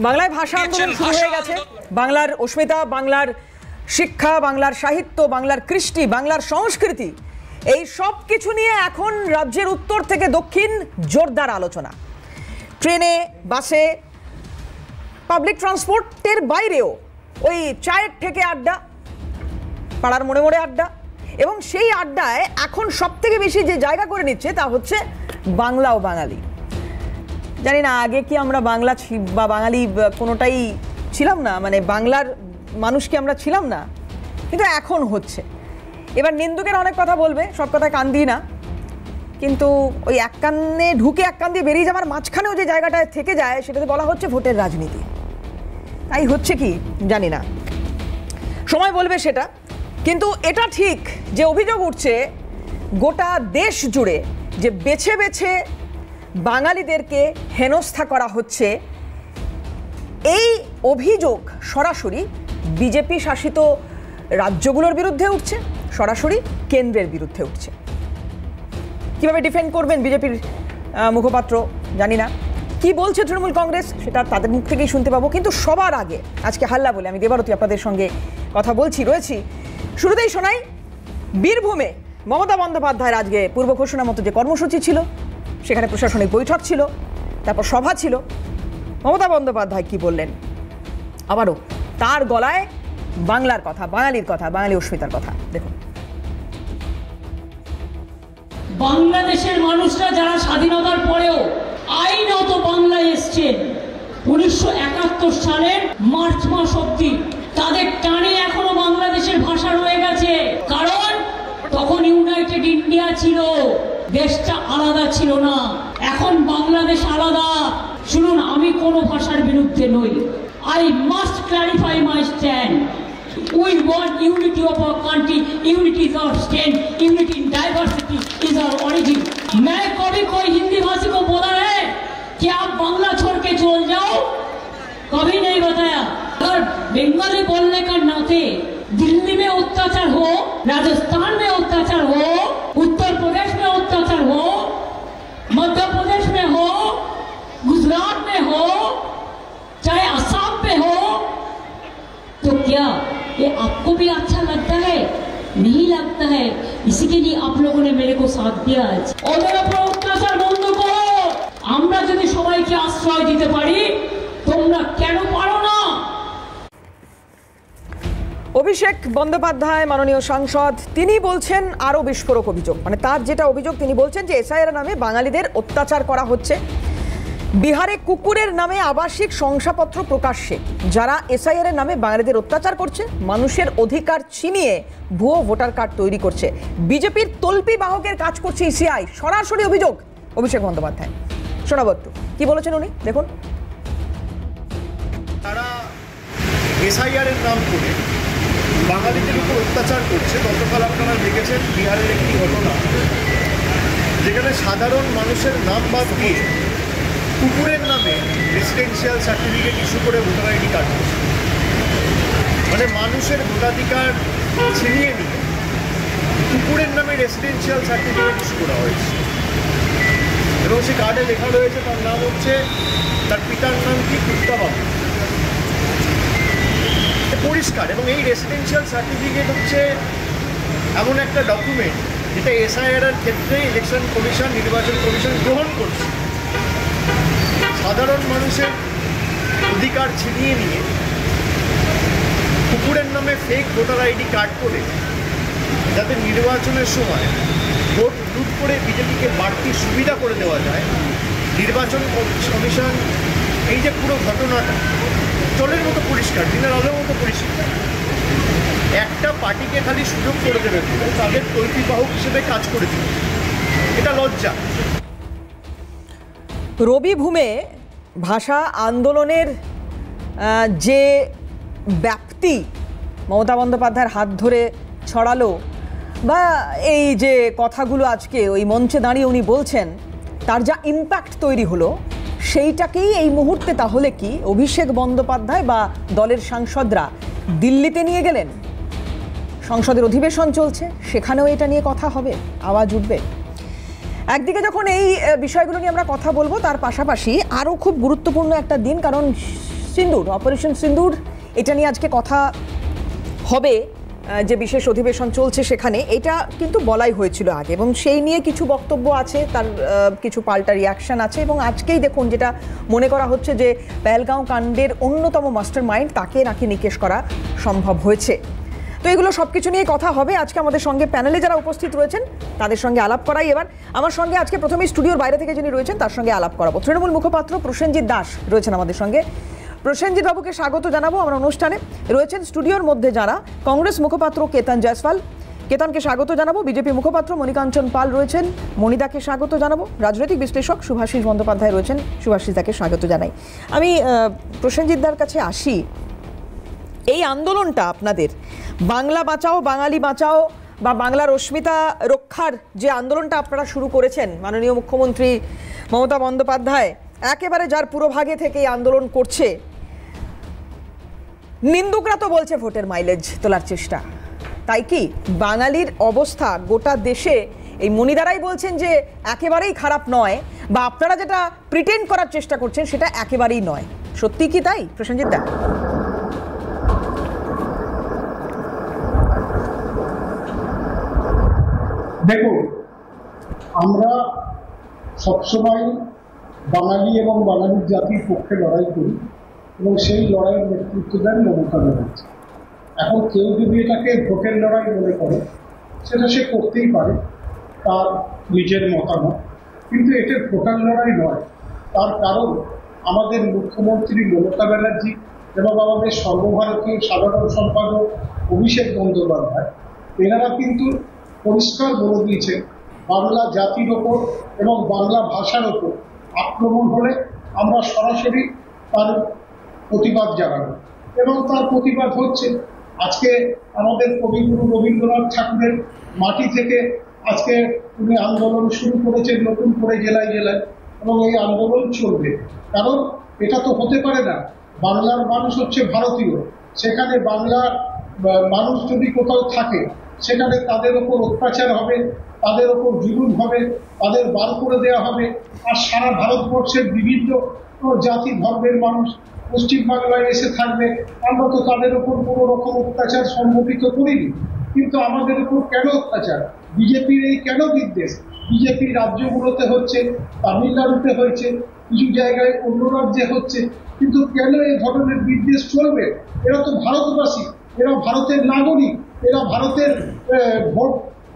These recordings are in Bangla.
বাংলায় ভাষা আন্দোলন শুরু হয়ে গেছে। বাংলার অস্মিতা, বাংলার শিক্ষা, বাংলার সাহিত্য, বাংলার কৃষ্টি, বাংলার সংস্কৃতি, এই সব কিছু নিয়ে এখন রাজ্যের উত্তর থেকে দক্ষিণ জোরদার আলোচনা। ট্রেনে, বাসে, পাবলিক ট্রান্সপোর্টের বাইরেও ওই চায়ের থেকে আড্ডা, পাড়ার মোড়ে মোড়ে আড্ডা, এবং সেই আড্ডায় এখন সব থেকে বেশি যে জায়গা করে নিচ্ছে তা হচ্ছে বাংলা ও বাঙালি। জানি না আগে কি আমরা বাংলা বা বাঙালি কোনোটাই ছিলাম না, মানে বাংলার মানুষ কি আমরা ছিলাম না, কিন্তু এখন হচ্ছে। এবার নিন্দুকের অনেক কথা বলবে, সব কথায় কান দিই না, কিন্তু ওই এক কানে ঢুকে এক কান দিয়ে বেরিয়ে যাওয়ার মাঝখানেও যে জায়গাটায় থেকে যায় সেটাতে বলা হচ্ছে ভোটের রাজনীতি। তাই হচ্ছে কি জানি না, সময় বলবে সেটা। কিন্তু এটা ঠিক যে অভিযোগ উঠছে গোটা দেশ জুড়ে যে বেছে বেছে বাঙালিদেরকে হেনস্থা করা হচ্ছে, এই অভিযোগ সরাসরি বিজেপি শাসিত রাজ্যগুলোর বিরুদ্ধে উঠছে, সরাসরি কেন্দ্রের বিরুদ্ধে উঠছে। কিভাবে ডিফেন্ড করবেন বিজেপির মুখপাত্র জানি না, কি বলছে তৃণমূল কংগ্রেস সেটা তাদের মুখ থেকেই শুনতে পাবো। কিন্তু সবার আগে আজকে হাল্লা বলে আমি দেবারতী আপনাদের সঙ্গে কথা রয়েছি। শুরুতেই শোনাই বীরভূমে মমতা বন্দ্যোপাধ্যায়ের আজকে পূর্ব ঘোষণা মতো যে কর্মসূচি ছিল, সেখানে প্রশাসনিক বৈঠক ছিল, তারপর সভা ছিল। মমতা বন্দ্যোপাধ্যায় কি বললেন, আবারও তার গলায় বাংলার কথা, বাঙালির কথা, বাঙালি অস্মিতার কথা দেখুন। বাংলাদেশের মানুষরা যারা স্বাধীনতার পরেও আইনত বাংলায় এসছেন 1971 সালের মার্চ মাস অব্দি, তাদের টানে এখনো বাংলাদেশের ভাষা রয়ে গেছে। কারণ তখন ইউনাইটেড ইন্ডিয়া ছিল, দেশটা আলাদা ছিল না। এখন বাংলাদেশ আলাদা। শুনুন, আমি কোনো ভাষার বিরুদ্ধে নই। I must clarify my stand. We want unity of our country. Unity is our strength. Unity in diversity is our origin. मैं कभी कोई हिंदी भाषी को बोला है कि आप बांग्ला छोड़ के चल जाओ, कभी नहीं बताया। अगर बंगाली बोलने का नाते दिल्ली में अत्याचार हो, राजस्थान में अत्याचार हो, उत्तर प्रदेश में अत्याचार हो, मध्य प्रदेश में हो, गुजरात में हो, चाहे असम में हो, तो क्या ये आपको भी अच्छा लगता है? नहीं लगता है। इसी के लिए आप लोगों ने मेरे को साथ दिया है। ওদের উপর অত্যাচার বন্ধ করো। আমরা যদি সবাইকে আশ্রয় দিতে পারি, তোমরা কেন পারো না? অভিষেক বন্দ্যোপাধ্যায় মাননীয় সাংসদ তিনি বলছেন আরো বিস্ফোরক অভিযোগ, মানে তার যেটা অভিযোগ তিনি বলছেন যে এসআইআর নামে বাঙালিদের অত্যাচার করা হচ্ছে। বিহারে কুকুরের নামে আবাসিক শংসাপত্র প্রকাশ্যে, যারা এসআইআর এর নামে বাঙালিদের অত্যাচার করছে, মানুষের অধিকার ছিনিয়ে ভুয়ো ভোটার কার্ড তৈরি করছে, বিজেপির তল্পি বাহকের কাজ করছে ইসিআই। সরাসরি অভিযোগ অভিষেক বন্দ্যোপাধ্যায়। শোনাবো একটু কি বলেছেন উনি, দেখুন। তারা এসআইআর এর নাম করে বাঙালিদের উপর অত্যাচার করছে। গতকাল আপনারা দেখেছেন বিহারের একটি ঘটনা, যেখানে সাধারণ মানুষের নাম বাদ দিয়ে কুকুরের নামে রেসিডেন্সিয়াল সার্টিফিকেট ইস্যু করে ভোটার আইডি কার্ড করছে। মানে মানুষের ভোটাধিকার ছিনিয়ে নিয়ে কুকুরের নামে রেসিডেন্সিয়াল সার্টিফিকেট ইস্যু করা হয়েছে, এবং সে কার্ডে লেখা রয়েছে তার নাম হচ্ছে, তার পিতার নাম কি, কুত্তাবাবু। পরিষ্কার। এবং এই রেসিডেন্সিয়াল সার্টিফিকেট হচ্ছে এমন একটা ডকুমেন্ট যেটা এসআইআর এর ক্ষেত্রে ইলেকশন কমিশন, নির্বাচন কমিশন গ্রহণ করছে। সাধারণ মানুষের অধিকার ছিনিয়ে নিয়ে কুকুরের নামে ফেক ভোটার আইডি কার্ড করে যাতে নির্বাচনের সময় ভোট লুট করে বিজেপিকে বাড়তি সুবিধা করে দেওয়া যায়, নির্বাচন কমিশন এই যে পুরো ঘটনাটা জলের মতো পরিষ্কার, দিনের আলোর মতো পরিষ্কার। একটা পার্টিকে খালি সুযোগ করে দেবে বলে তাদের তল্পি বাহক হিসেবে কাজ করেছিল, এটা লজ্জা। রবিভূমে ভাষা আন্দোলনের যে ব্যাপ্তি মমতা বন্দ্যোপাধ্যায়ের হাত ধরে ছড়ালো, বা এই যে কথাগুলো আজকে ওই মঞ্চে দাঁড়িয়ে উনি বলছেন, তার যা ইম্প্যাক্ট তৈরি হলো, সেইটাকেই এই মুহূর্তে তাহলে কি অভিষেক বন্দ্যোপাধ্যায় বা দলের সাংসদরা দিল্লিতে নিয়ে গেলেন? সংসদের অধিবেশন চলছে, সেখানেও এটা নিয়ে কথা হবে, আওয়াজ উঠবে। একদিকে যখন এই বিষয়গুলো নিয়ে আমরা কথা বলবো, তার পাশাপাশি আরও খুব গুরুত্বপূর্ণ একটা দিন, কারণ অপারেশন সিন্দুর এটা নিয়ে আজকে কথা হবে, যে বিশেষ অধিবেশন চলছে সেখানে, এটা কিন্তু বলাই হয়েছিল আগে এবং সেই নিয়ে কিছু বক্তব্য আছে, তার কিছু পাল্টা রিয়াকশন আছে এবং আজকেই দেখুন যেটা মনে করা হচ্ছে যে পেহেলগাঁও কাণ্ডের অন্যতম মাস্টার মাইন্ড তাকে নাকি নিকেশ করা সম্ভব হয়েছে। তো এগুলো সব কিছু নিয়ে কথা হবে। আজকে আমাদের সঙ্গে প্যানেলে যারা উপস্থিত রয়েছেন তাদের সঙ্গে আলাপ করাই এবার। আমার সঙ্গে আজকে প্রথমেই স্টুডিওর বাইরে থেকে যিনি রয়েছেন তার সঙ্গে আলাপ করাবো। তৃণমূল মুখপাত্র প্রসেনজিৎ দাস রয়েছেন আমাদের সঙ্গে। প্রসেনজিৎ বাবুকে স্বাগত জানাবো আমার অনুষ্ঠানে। রয়েছেন স্টুডিওর মধ্যে যারা, কংগ্রেস মুখপাত্র কেতন জয়সওয়াল, কেতনকে স্বাগত জানাবো। বিজেপি মুখপাত্র মণিকাঞ্চন পাল রয়েছেন, মণিদাকে স্বাগত জানাবো। রাজনৈতিক বিশ্লেষক শুভাশিস বন্দ্যোপাধ্যায় রয়েছেন, শুভাশিসদাকে স্বাগত জানাই। আমি প্রসেনজিৎ দার কাছে আসি। এই আন্দোলনটা আপনাদের বাংলা বাঁচাও বাঙালি বাঁচাও বা বাংলার অস্মিতা রক্ষার যে আন্দোলনটা আপনারা শুরু করেছেন, মাননীয় মুখ্যমন্ত্রী মমতা বন্দ্যোপাধ্যায় একেবারে যার পুরোভাগে থেকে এই আন্দোলন করছে, নিন্দুকরা তো বলছে ভোটের মাইলেজ তোলার চেষ্টা, তাই কি বাঙালির অবস্থা গোটা দেশে এই মণিদারাই বলছেন যে একেবারেই খারাপ নয়, বা আপনারা যেটা প্রিটেন্ড করার চেষ্টা করছেন সেটা একেবারেই নয়, সত্যি কি তাই প্রসেনজিৎ দা? দেখুন, আমরা সবসময় বাঙালি এবং বাঙালির জাতির পক্ষে লড়াই করি এবং সেই লড়াইয়ের নেতৃত্ব দেন মমতা ব্যানার্জি। এখন কেউ যদি এটাকে ভোটের লড়াই মনে করে সেটা সে করতেই পারে, তার নিজের মতামত, কিন্তু এটা ভোটার লড়াই নয়। তার কারণ আমাদের মুখ্যমন্ত্রী মমতা ব্যানার্জি এবং আমাদের সর্বভারতীয় সাধারণ সম্পাদক অভিষেক বন্দ্যোপাধ্যায় এনারা কিন্তু পরিষ্কার বলে দিয়েছে বাংলা জাতির ওপর এবং বাংলা ভাষার ওপর আক্রমণ হলে আমরা সরাসরি তার প্রতিবাদ জানাবো এবং তার প্রতিবাদ হচ্ছে। আজকে আমাদের কবিগুরু রবীন্দ্রনাথ ঠাকুরের মাটি থেকে আজকে উনি আন্দোলন শুরু করেছেন নতুন করে জেলায় জেলায়, এবং এই আন্দোলন চলবে। কারণ এটা তো হতে পারে না, বাংলার মানুষ হচ্ছে ভারতীয়, সেখানে বাংলার মানুষ যদি কোথাও থাকে সেখানে তাদের ওপর অত্যাচার হবে, তাদের ওপর জুলুম হবে, তাদের বার করে দেওয়া হবে। আর সারা ভারতবর্ষের বিভিন্ন জাতি ধর্মের মানুষ পশ্চিমবাংলায় এসে থাকবে, আমরা তো তাদের ওপর কোনো রকম অত্যাচার সংঘটিত করিনি। কিন্তু আমাদের উপর কেন অত্যাচার? বিজেপির এই কেন বিদ্বেষ? বিজেপি রাজ্যগুলোতে হচ্ছে, তামিলনাড়ুতে হয়েছে, কিছু জায়গায় অন্য রাজ্যে হচ্ছে, কিন্তু কেন এই ধরনের বিদ্বেষ চলবে? এরা তো ভারতবাসী, এরা ভারতের নাগরিক, এরা ভারতের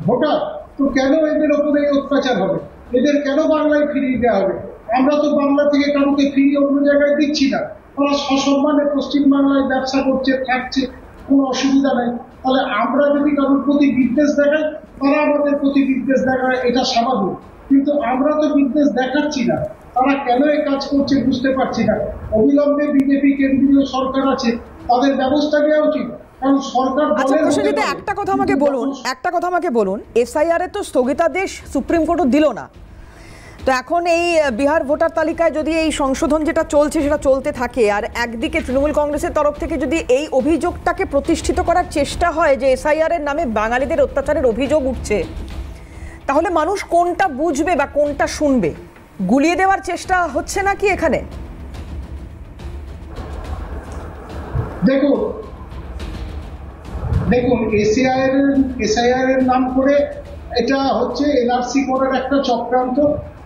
ভোটার, তো কেন এদের ওপরে অত্যাচার হবে? এদের কেন বাংলায় ফিরিয়ে দেওয়া হবে? আমরা তো বাংলা থেকে কাউকে ফিরিয়ে অন্য জায়গায় দিচ্ছি না, তারা সসম্মানে পশ্চিমবাংলায় ব্যবসা করছে, থাকছে, কোনো অসুবিধা নেই। তাহলে আমরা যদি কারোর প্রতি বিদ্বেষ দেখাই, তারা আমাদের প্রতি বিদ্বেষ দেখায়, এটা স্বাভাবিক। কিন্তু আমরা তো বিদ্বেষ দেখাচ্ছি না, তারা কেন এই কাজ করছে বুঝতে পারছি না। অবিলম্বে বিজেপি কেন্দ্রীয় সরকার আছে, তাদের ব্যবস্থা নেওয়া উচিত। একটা কথা আমাকে বলুন, এসআইআর এর তো স্থগিতাদেশ সুপ্রিম কোর্টও দিল না, তো এখন এই বিহার ভোটার তালিকায় যদি এই সংশোধন যেটা চলছে সেটা চলতে থাকে, আর একদিকে তৃণমূল কংগ্রেসের তরফ থেকে যদি এই অভিযোগটাকে প্রতিষ্ঠিত করার চেষ্টা হয় যে এসআইআর এর নামে বাঙালিদের অত্যাচারের অভিযোগ উঠছে, তাহলে মানুষ কোনটা বুঝবে বা কোনটা শুনবে? গুলিয়ে দেওয়ার চেষ্টা হচ্ছে নাকি এখানে? দেখুন, এসআইআর এর নাম করে এটা হচ্ছে এনআরসি করার একটা চক্রান্ত।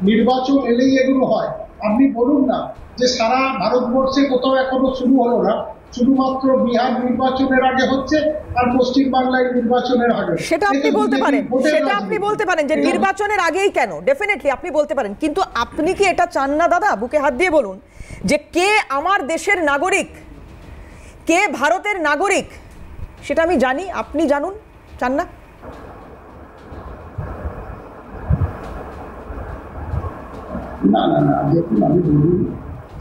নির্বাচন এলেই এগুলো হয়। আপনি বলুন না যে সারা ভারতবর্ষে কোথাও এখনো শুরু হলো না, শুধুমাত্র বিহার নির্বাচনের আগে হচ্ছে আর পশ্চিমবাংলায় নির্বাচনের আগে। সেটা আপনি বলতে পারেন যে নির্বাচনের আগেই কেন, ডেফিনেটলি আপনি বলতে পারেন, কিন্তু আপনি কি এটা চান না দাদা? বুকে হাত দিয়ে বলুন যে কে আমার দেশের নাগরিক, কে ভারতের নাগরিক, সেটা আমি জানি, আপনি জানুন, চান না? না না না, দেখুন আমি বলি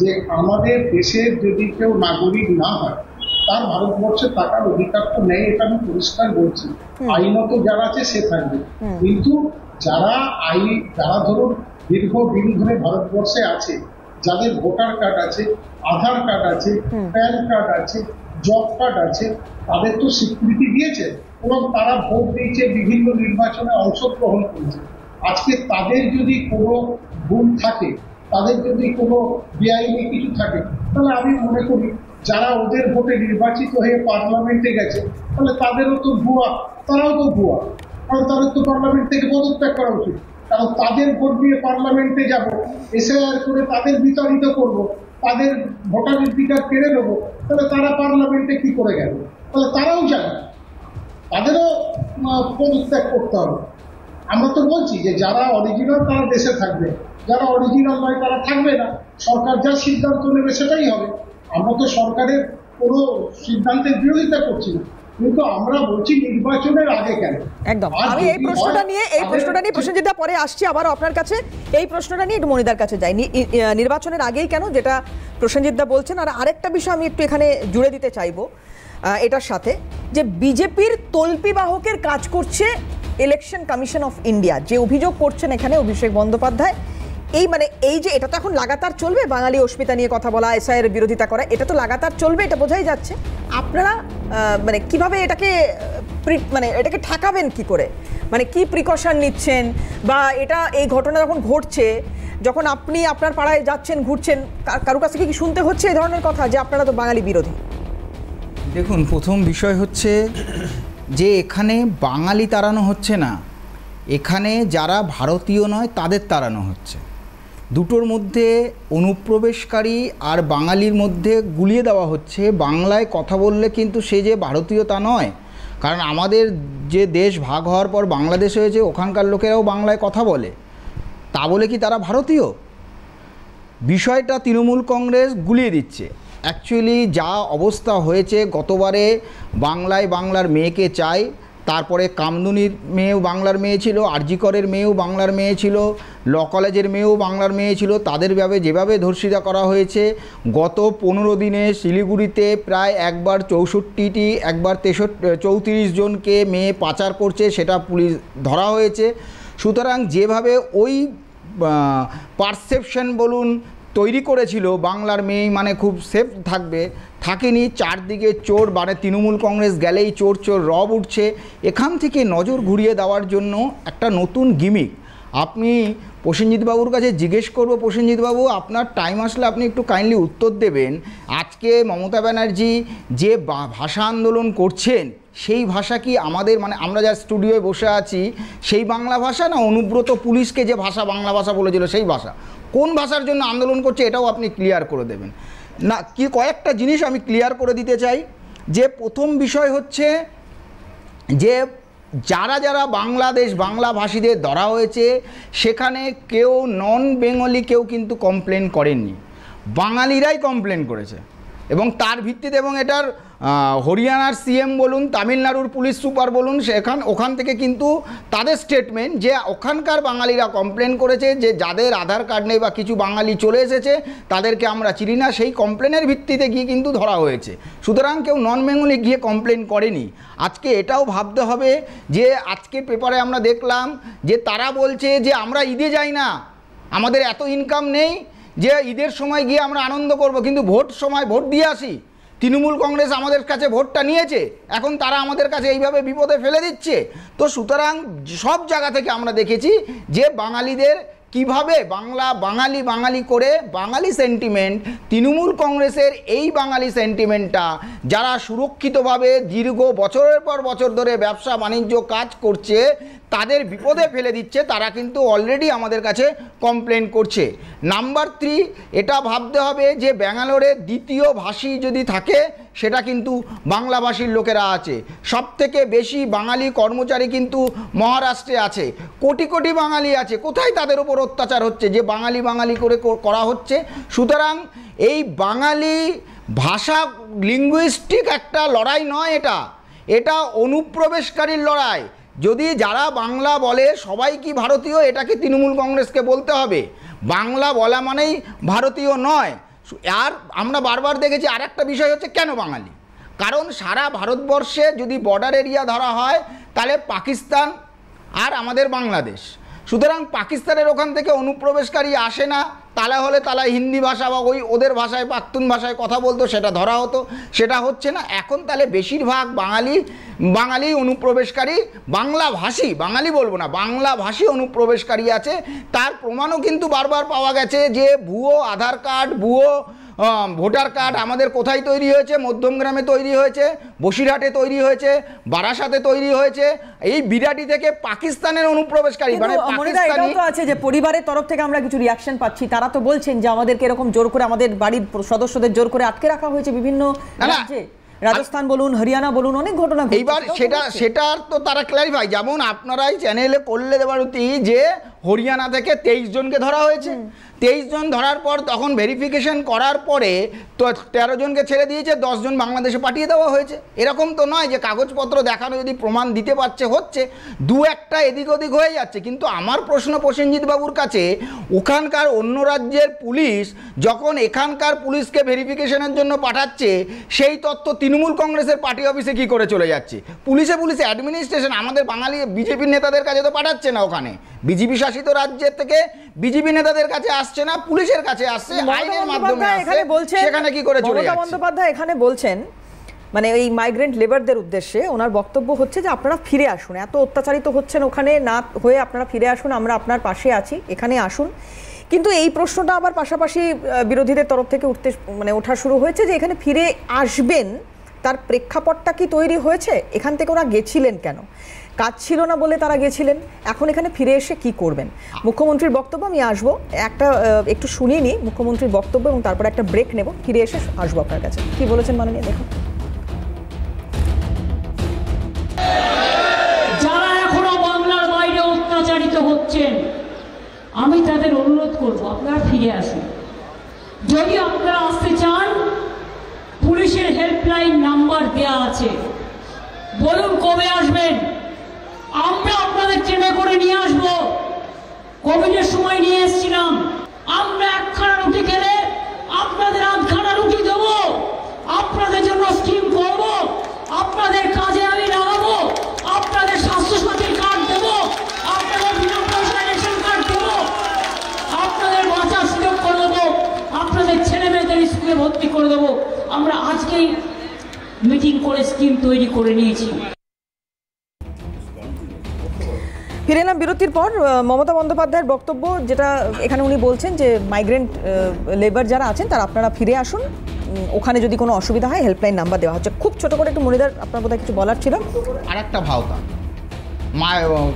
যে আমাদের দেশের যদি কেউ নাগরিক না হয় তার ভারতবর্ষে থাকার অধিকার তো নেই, এটা আমি পরিষ্কার বলছি। আইনত যারা আছে সে থাকবে, কিন্তু যারা ধরুন দীর্ঘদিন ধরে ভারতবর্ষে আছে, যাদের ভোটার কার্ড আছে, আধার কার্ড আছে, প্যান কার্ড আছে, জব কার্ড আছে, তাদের তো স্বীকৃতি দিয়েছে এবং তারা ভোট দিয়েছে, বিভিন্ন নির্বাচনে অংশগ্রহণ করেছে। আজকে তাদের যদি কোনো ভুল থাকে তাদের যদি কোনো বেআইনি কিছু থাকে, তাহলে আমি মনে করি যারা ওদের ভোটে নির্বাচিত হয়ে পার্লামেন্টে গেছে, তাহলে তাদেরও তো ভুয়া, তারাও তো ভুয়া, কারণ তাদের তো পার্লামেন্ট থেকে পদত্যাগ করা উচিত। কারণ তাদের ভোট দিয়ে পার্লামেন্টে যাব, এসআইআর করে তাদের বিতাড়িত করব, তাদের ভোটাধিকার কেড়ে নেবো, তাহলে তারা পার্লামেন্টে কি করে গেল? তাহলে তারাও জানে, তাদেরও পদত্যাগ করতে হবে। আমরা তো বলছি যে যারা অরিজিনাল তারা দেশে থাকবে, যারা অরিজিনাল নয় তারা থাকবে না। সরকার যা সিদ্ধান্ত নেবে সেটাই হবে। আমরা তো সরকারের কোনো সিদ্ধান্তের বিরোধিতা করছি না, কিন্তু আমরা বলছি নির্বাচনের আগে কেন। একদম, আমি এই প্রশ্নটা নিয়ে প্রসেনজিৎ দা পরে আসছি আবার আপনার কাছে। এই প্রশ্নটা নিয়ে একটু মনিদার কাছে যাই, নির্বাচনের আগেই কেন, যেটা প্রসেনজিৎ দা বলছেন। আর আরেকটা বিষয় আমি একটু এখানে জুড়ে দিতে চাইবো এটার সাথে, যে বিজেপির তল্পি বাহকের কাজ করছে ইলেকশন কমিশন অফ ইন্ডিয়া, যে অভিযোগ করছেন এখানে অভিষেক বন্দ্যোপাধ্যায়। এই যে এটা তো এখন লাগাতার চলবে, বাঙালি অস্মিতা নিয়ে কথা বলা, এসআইয়ের বিরোধিতা করা, এটা তো লাগাতার চলবে, এটা বোঝাই যাচ্ছে। আপনারা কিভাবে এটাকে ঠেকাবেন কি করে, কি প্রিকশন নিচ্ছেন, বা এই ঘটনা যখন ঘটছে, যখন আপনি আপনার পাড়ায় যাচ্ছেন, ঘুরছেন, কারো কাছে কি শুনতে হচ্ছে এই ধরনের কথা যে আপনারা তো বাঙালি বিরোধী? দেখুন, প্রথম বিষয় হচ্ছে যে এখানে বাঙালি তাড়ানো হচ্ছে না, এখানে যারা ভারতীয় নয় তাদের তাড়ানো হচ্ছে। দুটোর মধ্যে অনুপ্রবেশকারী আর বাঙালির মধ্যে গুলিয়ে দেওয়া হচ্ছে। বাংলায় কথা বললে কিন্তু সে যে ভারতীয় তা নয়, কারণ আমাদের যে দেশ ভাগ হওয়ার পর বাংলাদেশ হয়েছে, ওখানকার লোকেরাও বাংলায় কথা বলে, তা বলে কি তারা ভারতীয়? বিষয়টা তৃণমূল কংগ্রেস গুলিয়ে দিচ্ছে। অ্যাকচুয়ালি যা অবস্থা হয়েছে, গতবারে বাংলায় বাংলার মেয়েকে চাই, তারপরে কামদুনির মেয়েও বাংলার মেয়ে ছিল, আরজি করের মেয়েও বাংলার মেয়ে ছিল, ল কলেজের মেয়েও বাংলার মেয়ে ছিল, তাদের যেভাবে ধর্ষিতা করা হয়েছে। গত 15 দিনে শিলিগুড়িতে প্রায় একবার 64টি, একবার 34 জনকে মেয়ে পাচার করছে, সেটা পুলিশ ধরা হয়েছে। সুতরাং যেভাবে ওই পারসেপশন বলুন তৈরি করেছিল বাংলার মেয়ে মানে খুব সেফ থাকবে, থাকেনি। চারদিকে চোর, তৃণমূল কংগ্রেস গেলেই চোর চোর রব উঠছে। এখান থেকে নজর ঘুরিয়ে দেওয়ার জন্য একটা নতুন গিমিক। আপনি প্রসেনজিৎবাবুর কাছে জিজ্ঞেস করবো, প্রসেনজিৎবাবু আপনার টাইম আসলে আপনি একটু কাইন্ডলি উত্তর দেবেন। আজকে মমতা ব্যানার্জি যে ভাষা আন্দোলন করছেন, সেই ভাষা কি আমাদের আমরা যা স্টুডিওয়ে বসে আছি সেই বাংলা ভাষা, না অনুব্রত পুলিশকে যে ভাষা বাংলা ভাষা বলেছিল সেই ভাষা? কোন ভাষার জন্য আন্দোলন করছে এটাও আপনি ক্লিয়ার করে দেবেন না কি? কয়েকটা জিনিস আমি ক্লিয়ার করে দিতে চাই। যে প্রথম বিষয় হচ্ছে যে যারা বাংলাভাষীদের ধরা হয়েছে, সেখানে কেউ নন বেঙ্গলি কেউ কিন্তু কমপ্লেন করেননি, বাঙালিরাই কমপ্লেন করেছে। এবং তার ভিত্তিতে, এবং এটার হরিয়ানার সিএম বলুন, তামিলনাড়ুর পুলিশ সুপার বলুন, ওখান থেকে কিন্তু তাদের স্টেটমেন্ট যে ওখানকার বাঙালিরা কমপ্লেন করেছে যে যাদের আধার কার্ড নেই বা কিছু বাঙালি চলে এসেছে তাদেরকে আমরা চিনি না, সেই কমপ্লেনের ভিত্তিতে গিয়ে কিন্তু ধরা হয়েছে। সুতরাং কেউ নন বেঙ্গলি গিয়ে কমপ্লেন করেনি। আজকে এটাও ভাবতে হবে যে আজকে পেপারে আমরা দেখলাম যে তারা বলছে যে আমরা ঈদে যাই না, আমাদের এত ইনকাম নেই যে ঈদের সময় গিয়ে আমরা আনন্দ করব, কিন্তু সময় ভোট দিয়ে আসি। তৃণমূল কংগ্রেস আমাদের কাছে ভোটটা নিয়েছে, এখন তারা আমাদের কাছে এইভাবে বিপদে ফেলে দিচ্ছে। তো সুতরাং সব জায়গা থেকে আমরা দেখেছি যে বাঙালিদের কিভাবে বাঙালি করে বাঙালি সেন্টিমেন্ট, তৃণমূল কংগ্রেসের এই বাঙালি সেন্টিমেন্টটা যারা সুরক্ষিতভাবে দীর্ঘ বছরের পর বছর ধরে ব্যবসা বাণিজ্য কাজ করছে তাদের বিপদে ফেলে দিচ্ছে। তারা কিন্তু অলরেডি আমাদের কাছে কমপ্লেন করছে। নাম্বার 3, এটা ভাবতে হবে যে ব্যাঙ্গালোরে দ্বিতীয় ভাষী যদি থাকে সেটা কিন্তু বাংলাভাষীর লোকেরা আছে। সবথেকে বেশি বাঙালি কর্মচারী কিন্তু মহারাষ্ট্রে আছে, কোটি কোটি বাঙালি আছে। কোথায় তাদের উপর অত্যাচার হচ্ছে যে বাঙালি করে করা হচ্ছে? সুতরাং এই বাঙালি ভাষা লিঙ্গুইস্টিক একটা লড়াই নয়, এটা অনুপ্রবেশকারীর লড়াই। যদি যারা বাংলা বলে সবাই কি ভারতীয়, এটাকে তৃণমূল কংগ্রেসকে বলতে হবে। বাংলা বলা মানেই ভারতীয় নয়। আর আমরা বারবার দেখেছি আর একটা বিষয় হচ্ছে কেন বাঙালি, কারণ সারা ভারতবর্ষে যদি বর্ডার এরিয়া ধরা হয় তাহলে পাকিস্তান আর আমাদের বাংলাদেশ। সুতরাং পাকিস্তানের ওখান থেকে অনুপ্রবেশকারী আসে না, তাহলে হিন্দি ভাষা বা ওদের ভাষায় পাখতুন ভাষায় কথা বলতো, সেটা ধরা হতো, সেটা হচ্ছে না। এখন তাহলে বেশিরভাগ বাঙালি অনুপ্রবেশকারী, বাংলাভাষী, বাঙালি বলবো না, বাংলাভাষী অনুপ্রবেশকারী আছে। তার প্রমাণও কিন্তু বারবার পাওয়া গেছে যে ভুয়ো আধার কার্ড, ভুয়ো ভোটার কার্ড আমাদের কোথায় তৈরি হয়েছে? মধ্যমগ্রামে তৈরি হয়েছে, বসিরহাটে তৈরি হয়েছে, বারাসাতে তৈরি হয়েছে, এই বিরাটি থেকে পাকিস্তানের অনুপ্রবেশকারী, মানে পাকিস্তানি আছে যে পরিবারের তরফ থেকে আমরা কিছু রিয়াকশন পাচ্ছি, তারা তো বলছেন যে আমাদেরকে এরকম জোর করে, আমাদের বাড়ির সদস্যদের জোর করে আটকে রাখা হয়েছে বিভিন্ন রাজ্যে, রাজস্থান বলুন, হরিয়ানা বলুন, অনেক ঘটনা। এইবার সেটার তো তারা ক্ল্যারিফাই, যেমন আপনারাই চ্যানেলে করলে দেবারতী যে হরিয়ানা থেকে 23 জনকে ধরা হয়েছে, 23 জন ধরার পর তখন ভেরিফিকেশন করার পরে তো 13 জনকে ছেড়ে দিয়েছে, 10 জন বাংলাদেশে পাঠিয়ে দেওয়া হয়েছে। এরকম তো নয় যে কাগজপত্র দেখানো যদি প্রমাণ দিতে পারছে হচ্ছে, দু একটা এদিক ওদিক হয়ে যাচ্ছে। কিন্তু আমার প্রশ্ন প্রসেনজিৎ বাবুর কাছে, ওখানকার অন্য রাজ্যের পুলিশ যখন এখানকার পুলিশকে ভেরিফিকেশনের জন্য পাঠাচ্ছে, সেই তথ্য তৃণমূল কংগ্রেসের পার্টি অফিসে কি করে চলে যাচ্ছে? পুলিশে অ্যাডমিনিস্ট্রেশন আমাদের বাঙালি বিজেপি নেতাদের কাছে তো পাঠাচ্ছে না, ওখানে বিজেপি শাসিত রাজ্যের থেকে বিজেপি নেতাদের কাছে আসছে না, পুলিশের কাছে আসছে, আইনের মাধ্যমে আসছে, সেখানে কি করে চলে যাচ্ছে? মমতা বন্দ্যোপাধ্যায় এখানে বলছেন, মানে এই মাইগ্রেন্ট লেবারদের উদ্দেশ্যে ওনার বক্তব্য হচ্ছে যে আপনারা ফিরে আসুন, এত অত্যাচারিত হচ্ছেন ওখানে না হয়ে আপনারা ফিরে আসুন, আমরা আপনার পাশে আছি, এখানে আসুন। কিন্তু এই প্রশ্নটা আবার পাশাপাশি বিরোধীদের তরফ থেকে ওঠা শুরু হয়েছে যে এখানে ফিরে আসবেন, তার প্রেক্ষাপটটা কি তৈরি হয়েছে? এখান থেকে ওরা গেছিলেন কেন? কাজ ছিল না বলে তারা গেছিলেন, এখন এখানে ফিরে এসে কি করবেন? মুখ্যমন্ত্রীর বক্তব্য আমি আসবো, একটু শুনিয়ে নিই মুখ্যমন্ত্রীর বক্তব্য, এবং তারপরে একটা ব্রেক নেব, ফিরে এসে আসবো আপনার কাছে। কি বলেছেন মাননীয়? দেখুন, যারা এখনো বাংলার বাইরে অত্যাচারিত হচ্ছেন, আমি তাদের অনুরোধ করব আপনারা ফিরে আসুন। যদি আপনারা আসতে চান, পুলিশের হেল্পলাইন নাম্বার দেয়া আছে, বলুন কবে আসবেন, আমরা আপনাদের ট্রেনে করে নিয়ে আসবো। কোভিডের সময় নিয়ে এসেছিলাম, আমরা একখানা রুটি খেলে আপনাদের আধখানা রুটি দেবো, আপনাদের জন্য স্কিম করব, আপনাদের কাজে আমি লাগাবো, আপনাদের স্বাস্থ্যসাথীর কার্ড দেবো, আপনাদের বিনা পয়সা রেশন কার্ড দেবো, আপনাদের বাঁচার সুযোগ করে দেবো, আপনাদের ছেলে মেয়েদের স্কুলে ভর্তি করে দেবো। আমরা আজকেই মিটিং করে স্কিম তৈরি করে নিয়েছি। ফিরে এলাম বিরতির পর। মমতা বন্দ্যোপাধ্যায়ের বক্তব্য, যেটা এখানে উনি বলছেন যে মাইগ্রেন্ট লেবার যারা আছেন তারা আপনারা ফিরে আসুন, ওখানে যদি কোনো অসুবিধা হয় হেল্পলাইন নাম্বার দেওয়া হচ্ছে। খুব ছোট করে একটু মনিদার, আপনার বোধহয় কিছু বলার ছিল। আর একটা ভাওতা,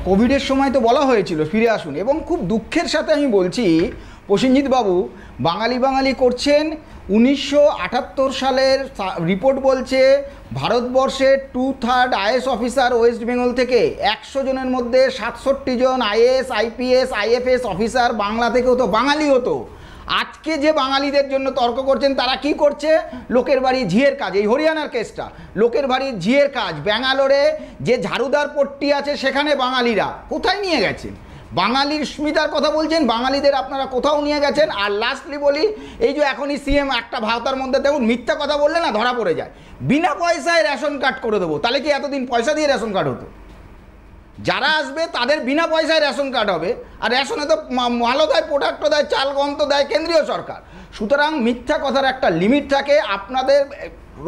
কোভিডের সময় তো বলা হয়েছিল ফিরে আসুন, এবং খুব দুঃখের সাথে আমি বলছি প্রসেনজিৎ বাবু, বাঙালি করছেন। 1978 সালের রিপোর্ট বলছে ভারতবর্ষে 2/3 আইএস অফিসার ওয়েস্ট বেঙ্গল থেকে, 100 জনের মধ্যে 67 জন IAS, IPS, IFS officer Bangla থেকে হতো, বাঙালি হতো। আজকে যে বাঙালিদের জন্য তর্ক করছেন, তারা কি করছে? লোকের বাড়ি ঝিয়ের কাজ, এই হরিয়ানার কেসটা, লোকের বাড়ির ঝিয়ের কাজ, ব্যাঙ্গালোরে যে ঝাড়ুদার পট্টি আছে সেখানে বাঙালিরা কোথায় নিয়ে গেছেন? বাঙালির স্মিতার কথা বলছেন, বাঙালিদের আপনারা কোথাও নিয়ে গেছেন। আর লাস্টলি বলি, এই যে এখনই সিএম একটা ভাওতার মধ্যে দেখুন, মিথ্যা কথা বললে না ধরা পড়ে যায়, বিনা পয়সায় রেশন কার্ড করে দেবো। তাহলে কি এতদিন পয়সা দিয়ে রেশন কার্ড হতো? যারা আসবে তাদের বিনা পয়সায় রেশন কার্ড হবে, আর রেশনে তো মালও দেয়, প্রোডাক্টও দেয়, চাল গম তো দেয় কেন্দ্রীয় সরকার। সুতরাং মিথ্যা কথার একটা লিমিট থাকে। আপনাদের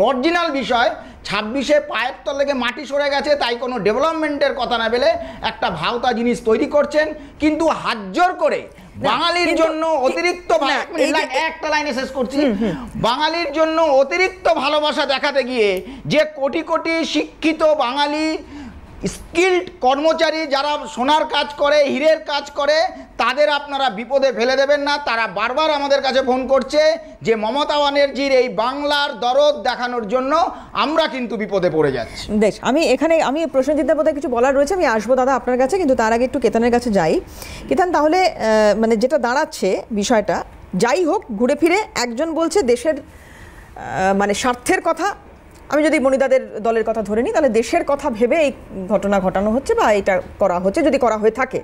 অরিজিনাল বিষয় 26-এ পায়ের তল থেকে মাটি সরে গেছে, তাই কোনো ডেভেলপমেন্টের কথা না বলে একটা ভাওতা জিনিস তৈরি করছেন, কিন্তু হাত জোর করে বাঙালির জন্য অতিরিক্ত, একটা লাইনে শেষ করছি, বাঙালির জন্য অতিরিক্ত ভালোবাসা দেখাতে গিয়ে যে কোটি কোটি শিক্ষিত বাঙালি স্কিল্ড কর্মচারী যারা সোনার কাজ করে, হীরের কাজ করে, তাদের আপনারা বিপদে ফেলে দেবেন না। তারা বারবার আমাদের কাছে ফোন করছে যে মমতা ব্যানার্জির এই বাংলার দরদ দেখানোর জন্য আমরা কিন্তু বিপদে পড়ে যাচ্ছি। বেশ, আমি প্রসেনজিৎদের বোধহয় কিছু বলার রয়েছে, আমি আসবো দাদা আপনার কাছে, কিন্তু তার আগে একটু কেতানের কাছে যাই। কেতান, তাহলে মানে যেটা দাঁড়াচ্ছে বিষয়টা, যাই হোক ঘুরে ফিরে একজন বলছে দেশের মানে স্বার্থের কথা, আমি যদি মনিদাদের দলের কথা ধরে নিই, তাহলে দেশের কথা ভেবে এই ঘটনা ঘটানো হচ্ছে বা এটা করা হচ্ছে, যদি করা হয়ে থাকে।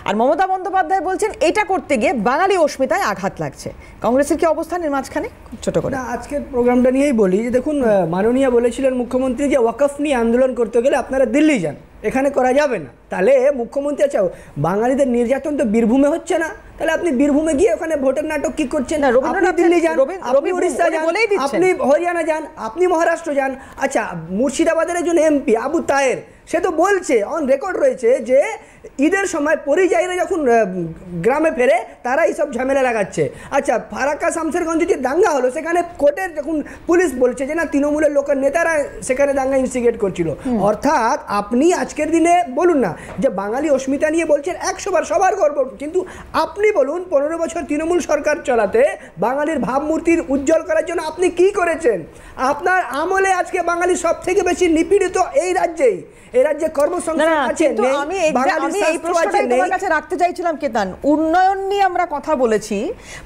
আর মমতা বন্দ্যোপাধ্যায় বলছেন এটা করতে গিয়ে বাঙালি অস্মিতায় আঘাত লাগছে। কংগ্রেসের কি অবস্থান এর মাঝখানে? খুব ছোট করে আজকের প্রোগ্রামটা নিয়েই বলি যে দেখুন, মাননীয় বলেছিলেন মুখ্যমন্ত্রী যে ওয়াকফ নিয়ে আন্দোলন করতে গেলে আপনারা দিল্লি যান। এখানে করা যাবে না। তাহলে মুখ্যমন্ত্রী আচ্ছা বাঙালিদের নির্যাতন তো বীরভূমে হচ্ছে না, তাহলে আপনি বীরভূমে গিয়ে ওখানে ভোটের নাটক কি করছেন? আপনি দিল্লি যান, আপনি উড়িষ্যা যান, আপনি হরিয়ানা যান, আপনি মহারাষ্ট্র যান। আচ্ছা মুর্শিদাবাদের একজন এমপি আবু তাহের সে তো বলছে, অন রেকর্ড রয়েছে, যে ঈদের সময় পরিযায়ীরা যখন গ্রামে ফেরে তারা এইসব ঝামেলা লাগাচ্ছে। আচ্ছা ফারাক্কা শামশেরগঞ্জে যে দাঙ্গা হলো সেখানে কোর্টের যখন পুলিশ বলছে যে না তৃণমূলের লোকের নেতারা সেখানে দাঙ্গা ইনস্টিগেট করছিল। অর্থাৎ আপনি আজকের দিনে বলুন না যে বাঙালি অস্মিতা নিয়ে বলছেন 100 বার সবার গর্ব, কিন্তু আপনি বলুন 15 বছর তৃণমূল সরকার চালাতে বাঙালির ভাবমূর্তির উজ্জ্বল করার জন্য আপনি কি করেছেন? আপনার আমলে আজকে বাঙালি সব থেকে বেশি নিপীড়িত এই রাজ্যেই। এই রাজ্যে কর্মসংস্থান আছে, আমি এই প্রশ্নটাই তোমার কাছে রাখতে চাইছিলাম কেতান। উন্নয়ন নিয়ে আমরা কথা বলেছি,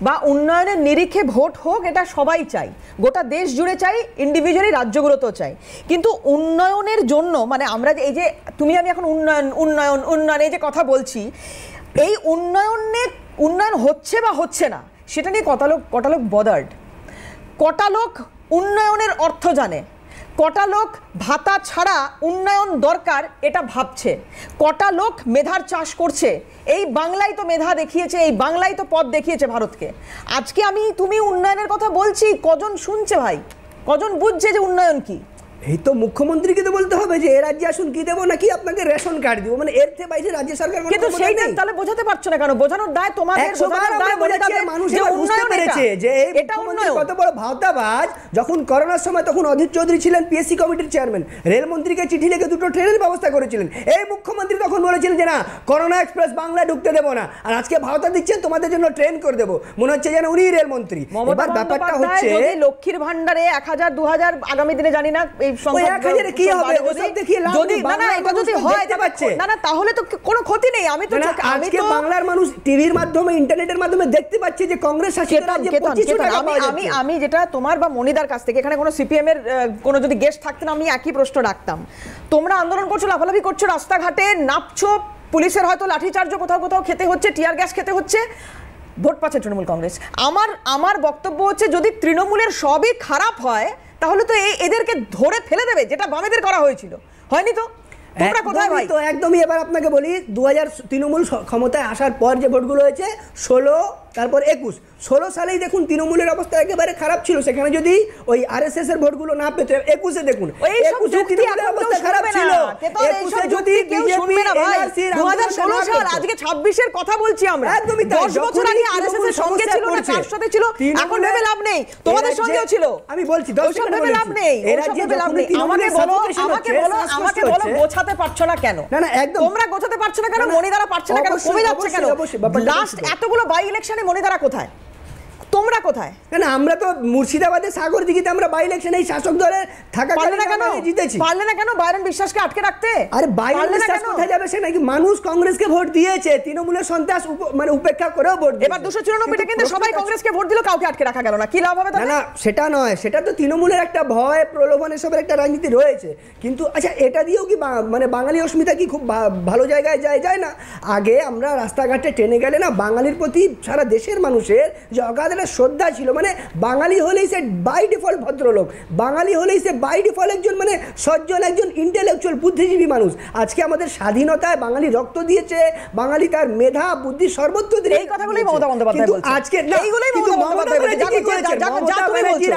বা উন্নয়নের নিরিখে ভোট হোক এটা সবাই চাই, গোটা দেশ জুড়ে চাই, ইন্ডিভিজুয়ালি রাজ্যগুলোতেও চাই, কিন্তু উন্নয়নের জন্য মানে আমরা যে এই যে তুমি আমি এখন উন্নয়ন উন্নয়ন উন্নয়ন এই যে কথা বলছি, এই উন্নয়ন হচ্ছে বা হচ্ছে না সেটা নিয়ে কটা লোক বদার্ড, কটা লোক উন্নয়নের অর্থ জানে, কটা লোক ভাতা ছাড়া উন্নয়ন দরকার এটা ভাবছে, কটা লোক মেধার চাষ করছে। এই বাংলাই তো মেধা দেখিয়েছে, এই বাংলাই তো পথ দেখিয়েছে ভারতকে। আজকে তুমি উন্নয়নের কথা বলছি, কজন শুনছে ভাই, কজন বুঝছে যে উন্নয়ন কি? এই তো মুখ্যমন্ত্রীকে তো বলতে হবে যে এ রাজ্যে আসুন কি দেবো নাকি আপনাকে রেশন কার্ড দিব, মানে এর থেকে বাইরে রাজ্য সরকার। কিন্তু সেইটা তাহলে বোঝাতে পারছো না কেন? বোঝানোর দায় তোমাদের, মানুষ বুঝতে পেরেছে যে এটা উন্নয়ন কত বড় ভাওতাবাজ। যখন করোনার সময় তখন অধীর চৌধুরী ছিলেন পিএসসি কমিটির চেয়ারম্যান, রেলমন্ত্রীকে চিঠি লিখে 2টো ট্রেনের ব্যবস্থা করেছিলেন। এই মুখ্যমন্ত্রী তখন বলেছিলেন যে না করোনা এক্সপ্রেস বাংলায় ঢুকতে দেবো না, আর আজকে ভাওতা দিচ্ছেন তোমাদের জন্য ট্রেন করে দেবো, মনে হচ্ছে যেন উনি রেলমন্ত্রী। এবার ব্যাপারটা হচ্ছে লক্ষ্মীর ভান্ডারে 1000 2000 আগামী দিনে জানি না তাহলে তো কোনো ক্ষতি নেই। আমি তো আজকে বাংলার মানুষ টিভির মাধ্যমে ইন্টারনেটের মাধ্যমে দেখতে পাচ্ছে যে কংগ্রেস আমি যেটা তোমার বা মনিদার কাছ থেকে, এখানে কোনো সিপিএম এর কোনো যদি গেস্ট থাকতেন আমি একই প্রশ্ন রাখতাম। তোমরা আন্দোলন করছো, লাফালাফি করছো, রাস্তাঘাটে নাপছো, পুলিশের হয়তো লাঠিচার্জ কোথাও কোথাও খেতে হচ্ছে, টিয়ার গ্যাস খেতে হচ্ছে, ভোট পাচ্ছে তৃণমূল কংগ্রেস। আমার বক্তব্য হচ্ছে যদি তৃণমূলের সবই খারাপ হয় তাহলে তো এদেরকে ধরে ফেলে দেবে, যেটা বামেদের করা হয়েছিল, হয়নি তো? তোমরা কোথায় ভাই? তো একদমই। এবার আপনাকে বলি 2000 তৃণমূল ক্ষমতায় আসার পর যে ভোটগুলো হয়েছে 16 তারপর 21, 16 সালেই দেখুন তৃণমূলের অবস্থা একেবারে খারাপ ছিল। সেখানে যদি ওই আরএসএস এর ভোটগুলো না পেতে 21-এ দেখুন 21-এ তৃণমূলের অবস্থা খারাপ ছিল। 21-এ যদি বিজেপি 2016 সাল, আজকে 26 এর কথা বলছি আমরা। একদমই 10 বছর আগে আরএসএস এর সঙ্গে ছিল না, কার সাথে ছিল এখন ভেবে লাভ নেই, তোমাদের সঙ্গেও ছিল। আমি বলছি 10 সেকেন্ড ভেবে লাভ নেই, এই রাজ্যে লাভ নেই। আমাকে বলো গোছাতে পারছো না কেন? না একদম তোমরা গোছাতে পারছো না কেন? মনিদারা পারছে না কেন? কমে যাচ্ছে কেন? লাস্ট এতগুলো বাই ইলেকশনে মনিদারা কোথায়, তোমরা কোথায়? না আমরা তো মুর্শিদাবাদে সাগরদিঘিতে আমরা বাই ইলেকশনে এই শাসক দলের থাকাকালীন জিতেছি। পারলে না কেন বাইরন বিশ্বাসকে আটকে রাখতে? আরে বাইরন বিশ্বাস কোথায় যাবে? সে নাকি মানুষ কংগ্রেসকে ভোট দিয়েছে, তৃণমূলের সন্ত্রাস মানে উপেক্ষা করেও ভোট দিয়েছে। এবার 294টা কিন্তু সবাই কংগ্রেসকে ভোট দিল, কাউকে আটকে রাখা গেল না, কি লাভ হবে? না সেটা নয়, সেটা তো তৃণমূলের একটা ভয় প্রলোভন এসবের একটা রাজনীতি রয়েছে। কিন্তু আচ্ছা এটা দিয়েও কি মানে বাঙালি অস্মিতা কি খুব ভালো জায়গায় যায় না? আগে আমরা রাস্তাঘাটে ট্রেনে গেলে না বাঙালির প্রতি সারা দেশের মানুষের যে অগাধ শ্রদ্ধা ছিল, মানে বাঙালি হলেই সে বাই ডিফল্ট ভদ্রলোক, বাঙালি হলেই সে বাই ডিফল্ট একজন মানে সজ্জন, একজন ইন্টেলেকচুয়াল বুদ্ধিজীবী মানুষ। আজকে আমাদের স্বাধীনতায় বাঙালি রক্ত দিয়েছে, বাঙালি তার মেধা বুদ্ধি সর্বত্র দিয়ে। এই কথাগুলোই মমতা বন্দ্যোপাধ্যায় বলছেন, আজকে এইগুলোই মমতা বন্দ্যোপাধ্যায় বলছেন।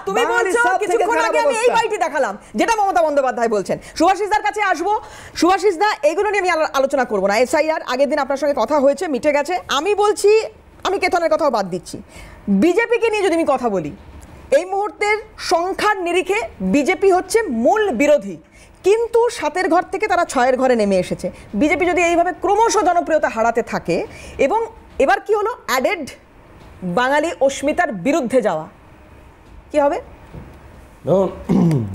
তুমি বলছো কিছুক্ষণ আগে আমি এই বাইটি দেখালাম যেটা মমতা বন্দ্যোপাধ্যায় বলছেন। সুভাষিস দার কাছে আসবো। সুভাষিস দা, এইগুলো নিয়ে আমি আলোচনা করবো না। এসআইআর আগের দিন আপনার সঙ্গে কথা হয়েছে, মিটে গেছে। আমি বলছি, আমি কেতনের কথাও বাদ দিচ্ছি, বিজেপিকে নিয়ে যদি আমি কথা বলি, এই মুহূর্তের সংখ্যার নিরিখে বিজেপি হচ্ছে মূল বিরোধী, কিন্তু 7-এর ঘর থেকে তারা 6-এর ঘরে নেমে এসেছে। বিজেপি যদি এইভাবে ক্রমশ জনপ্রিয়তা হারাতে থাকে, এবং এবার কি হলো অ্যাডেড বাঙালি অস্মিতার বিরুদ্ধে যাওয়া, কি হবে? দেখুন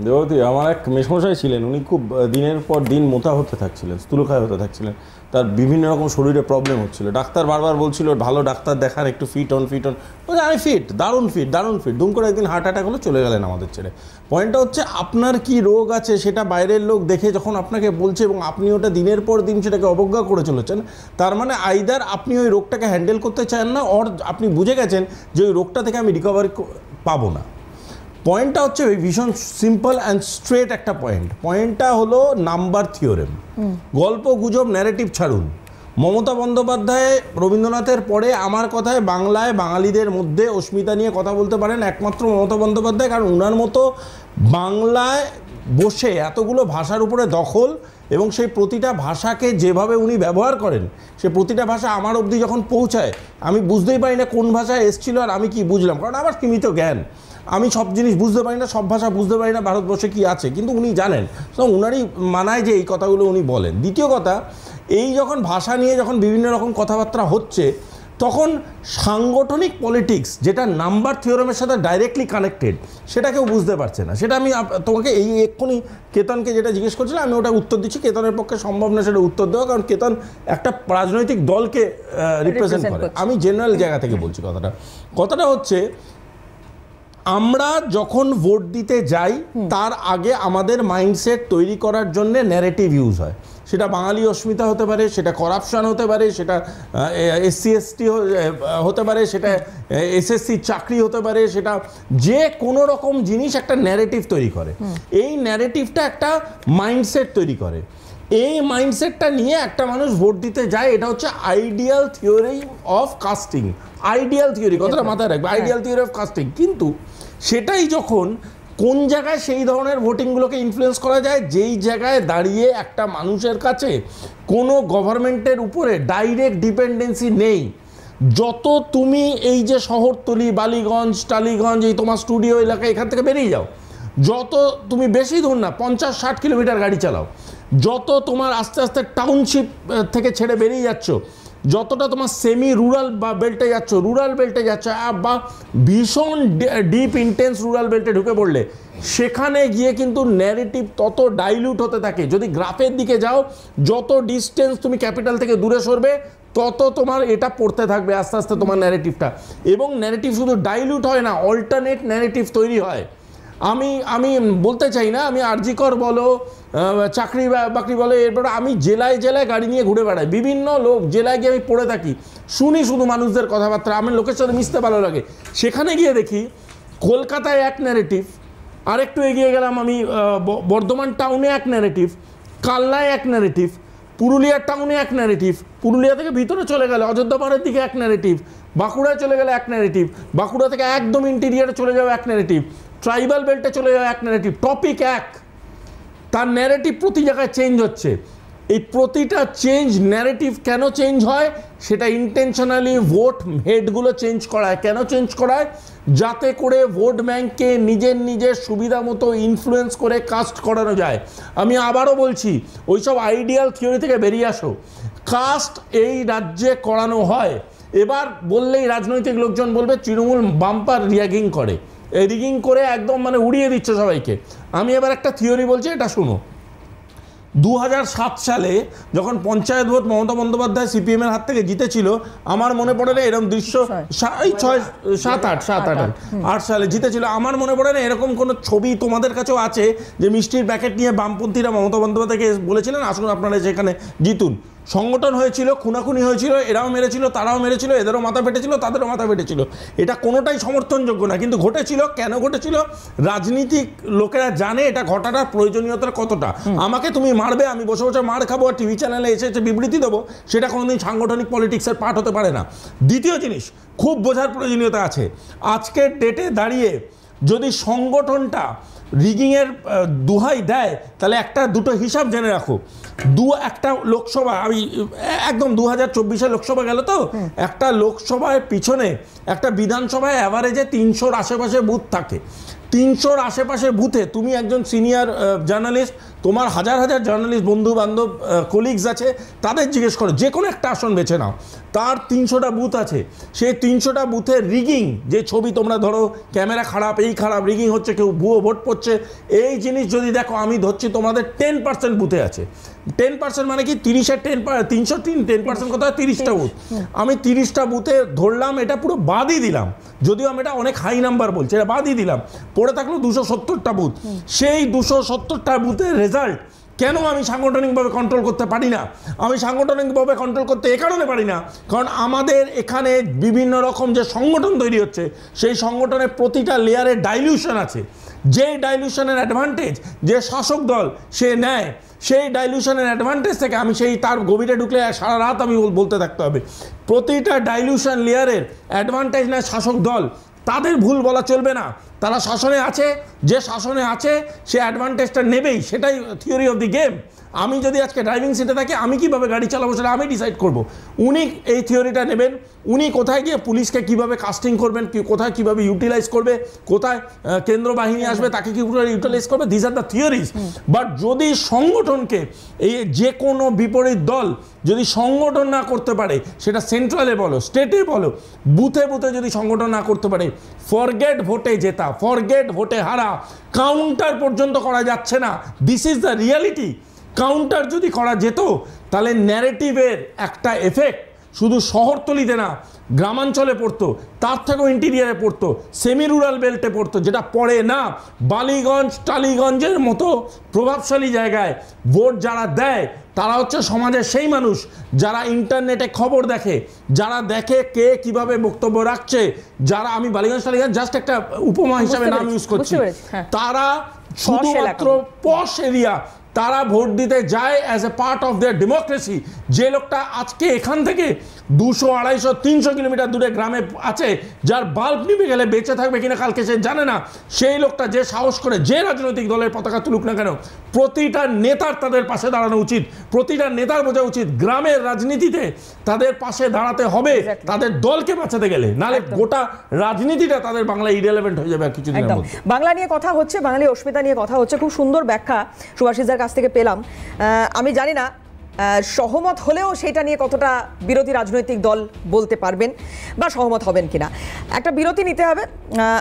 দেবতী, আমার এক মেসমশাই ছিলেন, উনি খুব দিনের পর দিন মোটা হতে থাকছিলেন, স্থূলকায় হতে থাকছিলেন, তার বিভিন্ন রকম শরীরে প্রবলেম হচ্ছিল। ডাক্তার বারবার বলছিল ভালো ডাক্তার দেখান, একটু ফিট অন আমি ফিট, দারুণ ফিট। দুম করে একদিন হার্ট অ্যাটাক হলো, চলে গেলেন আমাদের ছেড়ে। পয়েন্টটা হচ্ছে আপনার কি রোগ আছে সেটা বাইরের লোক দেখে যখন আপনাকে বলছে এবং আপনি ওটা দিনের পর দিন সেটাকে অবজ্ঞা করে চলেছেন, তার মানে আইদার আপনি ওই রোগটাকে হ্যান্ডেল করতে চান না, অর আপনি বুঝে গেছেন যে ওই রোগটা থেকে আমি রিকভারি পাবো না। পয়েন্টটা হচ্ছে ভীষণ সিম্পল অ্যান্ড স্ট্রেট একটা পয়েন্টটা হলো নাম্বার থিওরেম। গল্প গুজব ন্যারেটিভ ছাড়ুন। মমতা বন্দ্যোপাধ্যায় রবীন্দ্রনাথের পরে আমার কথায় বাংলায় বাঙালিদের মধ্যে অস্মিতা নিয়ে কথা বলতে পারেন একমাত্র মমতা বন্দ্যোপাধ্যায়, কারণ ওনার মতো বাংলায় বসে এতগুলো ভাষার উপরে দখল এবং সেই প্রতিটা ভাষাকে যেভাবে উনি ব্যবহার করেন, সে প্রতিটা ভাষা আমার অবধি যখন পৌঁছায় আমি বুঝতেই পারি না কোন ভাষায় এসেছিল আর আমি কি বুঝলাম, কারণ আমার সীমিত জ্ঞান, আমি সব জিনিস বুঝতে পারি না, সব ভাষা বুঝতে পারি না ভারতবর্ষে কি আছে, কিন্তু উনি জানেন, তো উনারই মানায় যে এই কথাগুলো উনি বলেন। দ্বিতীয় কথা, এই যখন ভাষা নিয়ে যখন বিভিন্ন রকম কথাবার্তা হচ্ছে তখন সাংগঠনিক পলিটিক্স যেটা নাম্বার থিওরামের সাথে ডাইরেক্টলি কানেক্টেড সেটা কেউ বুঝতে পারছে না। সেটা আমি তোমাকে এই এক্ষুনি কেতনকে যেটা জিজ্ঞেস করছিলাম আমি ওটা উত্তর দিচ্ছি, কেতনের পক্ষে সম্ভব না সেটা উত্তর দেওয়া, কারণ কেতন একটা রাজনৈতিক দলকে রিপ্রেজেন্ট করে। আমি জেনারেল জায়গা থেকে বলছি কথাটা হচ্ছে আমরা যখন ভোট দিতে যাই তার আগে আমাদের মাইন্ডসেট তৈরি করার জন্য ন্যারেটিভ ইউজ হয়। সেটা বাঙালি অস্মিতা হতে পারে, সেটা করাপশন হতে পারে, সেটা SC ST হতে পারে, সেটা SSC চাকরি হতে পারে, সেটা যে কোনো রকম জিনিস একটা ন্যারেটিভ তৈরি করে। এই ন্যারেটিভটা একটা মাইন্ডসেট তৈরি করে। এই মাইন্ডসেটটা নিয়ে একটা মানুষ ভোট দিতে যায়, এটা হচ্ছে ideal theory of casting. Ideal theory, কথাটা মাথায় রাখবে, আইডিয়াল থিওরি অফ কাস্টিং। কিন্তু সেটাই যখন কোন জায়গায় সেই ধরনের ভোটিংগুলোকে ইনফ্লুয়েন্স করা যায়, যেই জায়গায় দাঁড়িয়ে একটা মানুষের কাছে কোনো গভর্নমেন্টের উপরে ডাইরেক্ট ডিপেন্ডেন্সি নেই। যত তুমি এই যে শহরতলি, বালিগঞ্জ, টালিগঞ্জ, এই তোমার স্টুডিও এলাকা, এখান থেকে বেরিয়ে যাও, যত তুমি বেশি দূর না 50-60 কিলোমিটার গাড়ি চালাও, যত তোমার আস্তে আস্তে টাউনশিপ থেকে ছেড়ে বেরিয়ে যাচ্ছ, যতটা তোমার সেমি রুরাল বা বেল্টে যাচ্ছ, রুরাল বেল্টে যাচ্ছ, বা ভীষণ ডিপ ইন্টেন্স রুরাল বেল্টে ঢুকে পড়লে সেখানে গিয়ে কিন্তু ন্যারেটিভ তত ডাইলিউট হতে থাকে। যদি গ্রাফের দিকে যাও, যত ডিস্টেন্স তুমি ক্যাপিটাল থেকে দূরে সরবে তত তোমার এটা পড়তে থাকবে আস্তে আস্তে তোমার ন্যারেটিভটা। এবং ন্যারেটিভ শুধু ডাইলিউট হয় না, অল্টারনেট ন্যারেটিভ তৈরি হয়। আমি বলতে চাই না, আমি আরজিকর বলো, চাকরি বাকরি বলো, এরপরে আমি জেলায় জেলায় গাড়ি নিয়ে ঘুরে বেড়াই, বিভিন্ন লোক জেলায় গিয়ে আমি পড়ে থাকি, শুনি শুধু মানুষদের কথাবার্তা, আমার লোকের সাথে মিশতে ভালো লাগে। সেখানে গিয়ে দেখি কলকাতায় এক ন্যারেটিভ, আরেকটু এগিয়ে গেলাম আমি বর্ধমান টাউনে এক ন্যারেটিভ, কালনায় এক ন্যারেটিভ, পুরুলিয়ার টাউনে এক ন্যারেটিভ, পুরুলিয়া থেকে ভিতরে চলে গেলে অযোধ্যা পাহাড়ের দিকে এক ন্যারেটিভ, বাঁকুড়ায় চলে গেলে এক ন্যারেটিভ, বাঁকুড়া থেকে একদম ইন্টেরিয়ারে চলে যাওয়া এক ন্যারেটিভ, ট্রাইবাল বেল্টে চলে যাওয়া এক ন্যারেটিভ, টপিক এক, তার ন্যারেটিভ প্রতি জায়গায় চেঞ্জ হচ্ছে। এই প্রতিটা চেঞ্জ ন্যারেটিভ কেন চেঞ্জ হয়, সেটা ইন্টেনশনালি ভোট হেডগুলো চেঞ্জ করায়। কেন চেঞ্জ করায়? যাতে করে ভোট ব্যাংককে নিজের সুবিধা মতো ইনফ্লুয়েন্স করে কাস্ট করানো যায়। আমি আবারও বলছি, ওইসব আইডিয়াল থিওরি থেকে বেরিয়ে আসো। কাস্ট এই রাজ্যে করানো হয়। এবার বললেই রাজনৈতিক লোকজন বলবে তৃণমূল বাম্পার রিগ্গিং করে, রিগিং করে একদম মানে উড়িয়ে দিচ্ছে সবাইকে। আমি এবার একটা থিওরি বলছি, এটা শুনো। 2007 সালে যখন পঞ্চায়েত ভোট মমতা বন্দ্যোপাধ্যায় সিপিএমের হাত থেকে জিতেছিল, আমার মনে পড়ে না এরকম দৃশ্য, 8 সালে জিতেছিল, আমার মনে পড়ে না এরকম কোনো ছবি তোমাদের কাছেও আছে যে মিষ্টির প্যাকেট নিয়ে বামপন্থীরা মমতা বন্দ্যোপাধ্যায়কে বলেছিলেন আসুন আপনারা সেখানে জিতুন। সংগঠন হয়েছিল, খুনাখুনি হয়েছিল, এরাও মেরেছিল, তারাও মেরেছিল, এদেরও মাথা ফেটেছিল, তাদেরও মাথা ফেটেছিল, এটা কোনোটাই সমর্থনযোগ্য না। কিন্তু ঘটেছিল, কেন ঘটেছিল? রাজনীতিক লোকেরা জানে এটা ঘটাটার প্রয়োজনীয়তার কতটা। আমাকে তুমি মারবে, আমি বসে বসে মার খাবো আর টিভি চ্যানেলে এসে বিবৃতি দেবো, সেটা কোনোদিন সাংগঠনিক পলিটিক্সের পার্ট হতে পারে না। দ্বিতীয় জিনিস খুব বোঝার প্রয়োজনীয়তা আছে, আজকের ডেটে দাঁড়িয়ে যদি সংগঠনটা রিগিংয়ের দোহাই দেয় তাহলে দুটো হিসাব জেনে রাখো। একটা লোকসভা, আমি একদম 2024 লোকসভা গেল তো, একটা লোকসভায় পিছনে একটা বিধানসভায় অ্যাভারেজে 300-র আশেপাশে বুথ থাকে। 300-র আশেপাশে বুথে তুমি একজন সিনিয়র জার্নালিস্ট, তোমার হাজার হাজার জার্নালিস্ট বন্ধু বান্ধব কলিগস আছে, তাদের জিজ্ঞেস করো, যে কোনো একটা আসন বেছে নাও, তার 300টা বুথ আছে। সেই 300টা বুথে রিগিং, যে ছবি তোমরা ধরো ক্যামেরা খারাপ, এই খারাপ, রিগিং হচ্ছে, কেউ ভুয়ো ভোট পড়ছে, এই জিনিস যদি দেখো, আমি ধরছি তোমাদের 10% বুথে আছে। 10% মানে কি? 30-এর 10% কত হয়? 30টা বুথ। আমি 30টা বুথে ধরলাম, এটা পুরো বাদই দিলাম, যদিও আমি এটা অনেক হাই নাম্বার বলছি, এটা বাদই দিলাম, পড়ে থাকলো 270টা বুথ। সেই 270টা বুথের রেজাল্ট কেন আমি সাংগঠনিকভাবে কন্ট্রোল করতে পারি না? আমি সাংগঠনিকভাবে কন্ট্রোল করতে এ কারণে পারি না, কারণ আমাদের এখানে বিভিন্ন রকম যে সংগঠন তৈরি হচ্ছে, সেই সংগঠনের প্রতিটা লেয়ারে ডাইলিউশন আছে। যেই ডাইলিউশনের অ্যাডভান্টেজ যে শাসক দল সে নেয়, সেই ডাইলিউশনের অ্যাডভান্টেজ থেকে আমি সেই তার গভীরে ঢুকলে সারা রাত আমি বলতে থাকতে হবে। প্রতিটা ডাইলিউশন লেয়ারের অ্যাডভান্টেজ নেয় শাসক দল, তাদের ভুল বলা চলবে না। তারা শাসনে আছে, যে শাসনে আছে সে অ্যাডভান্টেজটা নেবেই, সেটাই থিওরি অফ দি গেম। আমি যদি আজকে ড্রাইভিং সিটে থাকি, আমি কিভাবে গাড়ি চালাবো সেটা আমি ডিসাইড করব। উনি এই থিওরিটা নেবেন, উনি কোথায় গিয়ে পুলিশকে কিভাবে কাস্টিং করবেন, কোথায় কিভাবে ইউটিলাইজ করবে, কোথায় কেন্দ্র বাহিনী আসবে তাকে কীভাবে ইউটিলাইজ করবে, this are the theories. But যদি সংগঠনকে এই যে কোনো বিপরীত দল যদি সংগঠন না করতে পারে, সেটা সেন্ট্রালে বলো, স্টেটে বলো, বুথে বুথে যদি সংগঠন না করতে পারে, ফরগেট ভোটে জেতা, ফরগেট ভোটে হারা, কাউন্টার পর্যন্ত করা যাচ্ছে না। This is the reality. Counter যদি করা যেত, তাহলে ন্যারেটিভের একটা এফেক্ট শুধু শহরতলিতে না, গ্রামাঞ্চলে পড়তো, তার থেকেও ইন্টিরিয়ারে পড়তো, সেমি রুরাল বেল্টে পড়তো, যেটা পড়ে না। বালিগঞ্জ টালিগঞ্জের মতো প্রভাবশালী জায়গায় ভোট যারা দেয়, তারা হচ্ছে সমাজের সেই মানুষ যারা ইন্টারনেটে খবর দেখে, যারা দেখে কে কিভাবে বক্তব্য রাখছে, যারা, আমি বালিগঞ্জ টালিগঞ্জ জাস্ট একটা উপমা হিসাবে নাম ইউজ করছি, তারা শুধুমাত্র পশ এরিয়া, তারা ভোট দিতে যায় as A part of their democracy. যে লোকটা আজকে এখান থেকে 200, 250, 300 কিলোমিটার দূরে গ্রামে আছে, যার বাল্ব নিভে গেলে বেঁচে থাকবে কিনা কালকে সে জানে না, সেই লোকটা যে সাহস করে যে রাজনৈতিক দলের পতাকা তুলুক না কেন, প্রতিটা নেতার তাদের পাশে দাঁড়ানো উচিত। প্রতিটা নেতার বোঝা উচিত গ্রামের রাজনীতিতে তাদের পাশে দাঁড়াতে হবে, তাদের দলকে বাঁচাতে গেলে, নাহলে গোটা রাজনীতিটা তাদের বাংলায় ইরেলেভেন্ট হয়ে যাবে কিছুদিনের মধ্যে। বাংলা নিয়ে কথা হচ্ছে, বাঙালি অস্মিতা নিয়ে কথা হচ্ছে, খুব সুন্দর ব্যাখ্যা সুভাষিসদার কাছ থেকে পেলাম। আমি জানি না সহমত হলেও সেটা নিয়ে কতটা বিরোধী রাজনৈতিক দল বলতে পারবেন বা সহমত হবেন কিনা। একটা বিরতি নিতে হবে,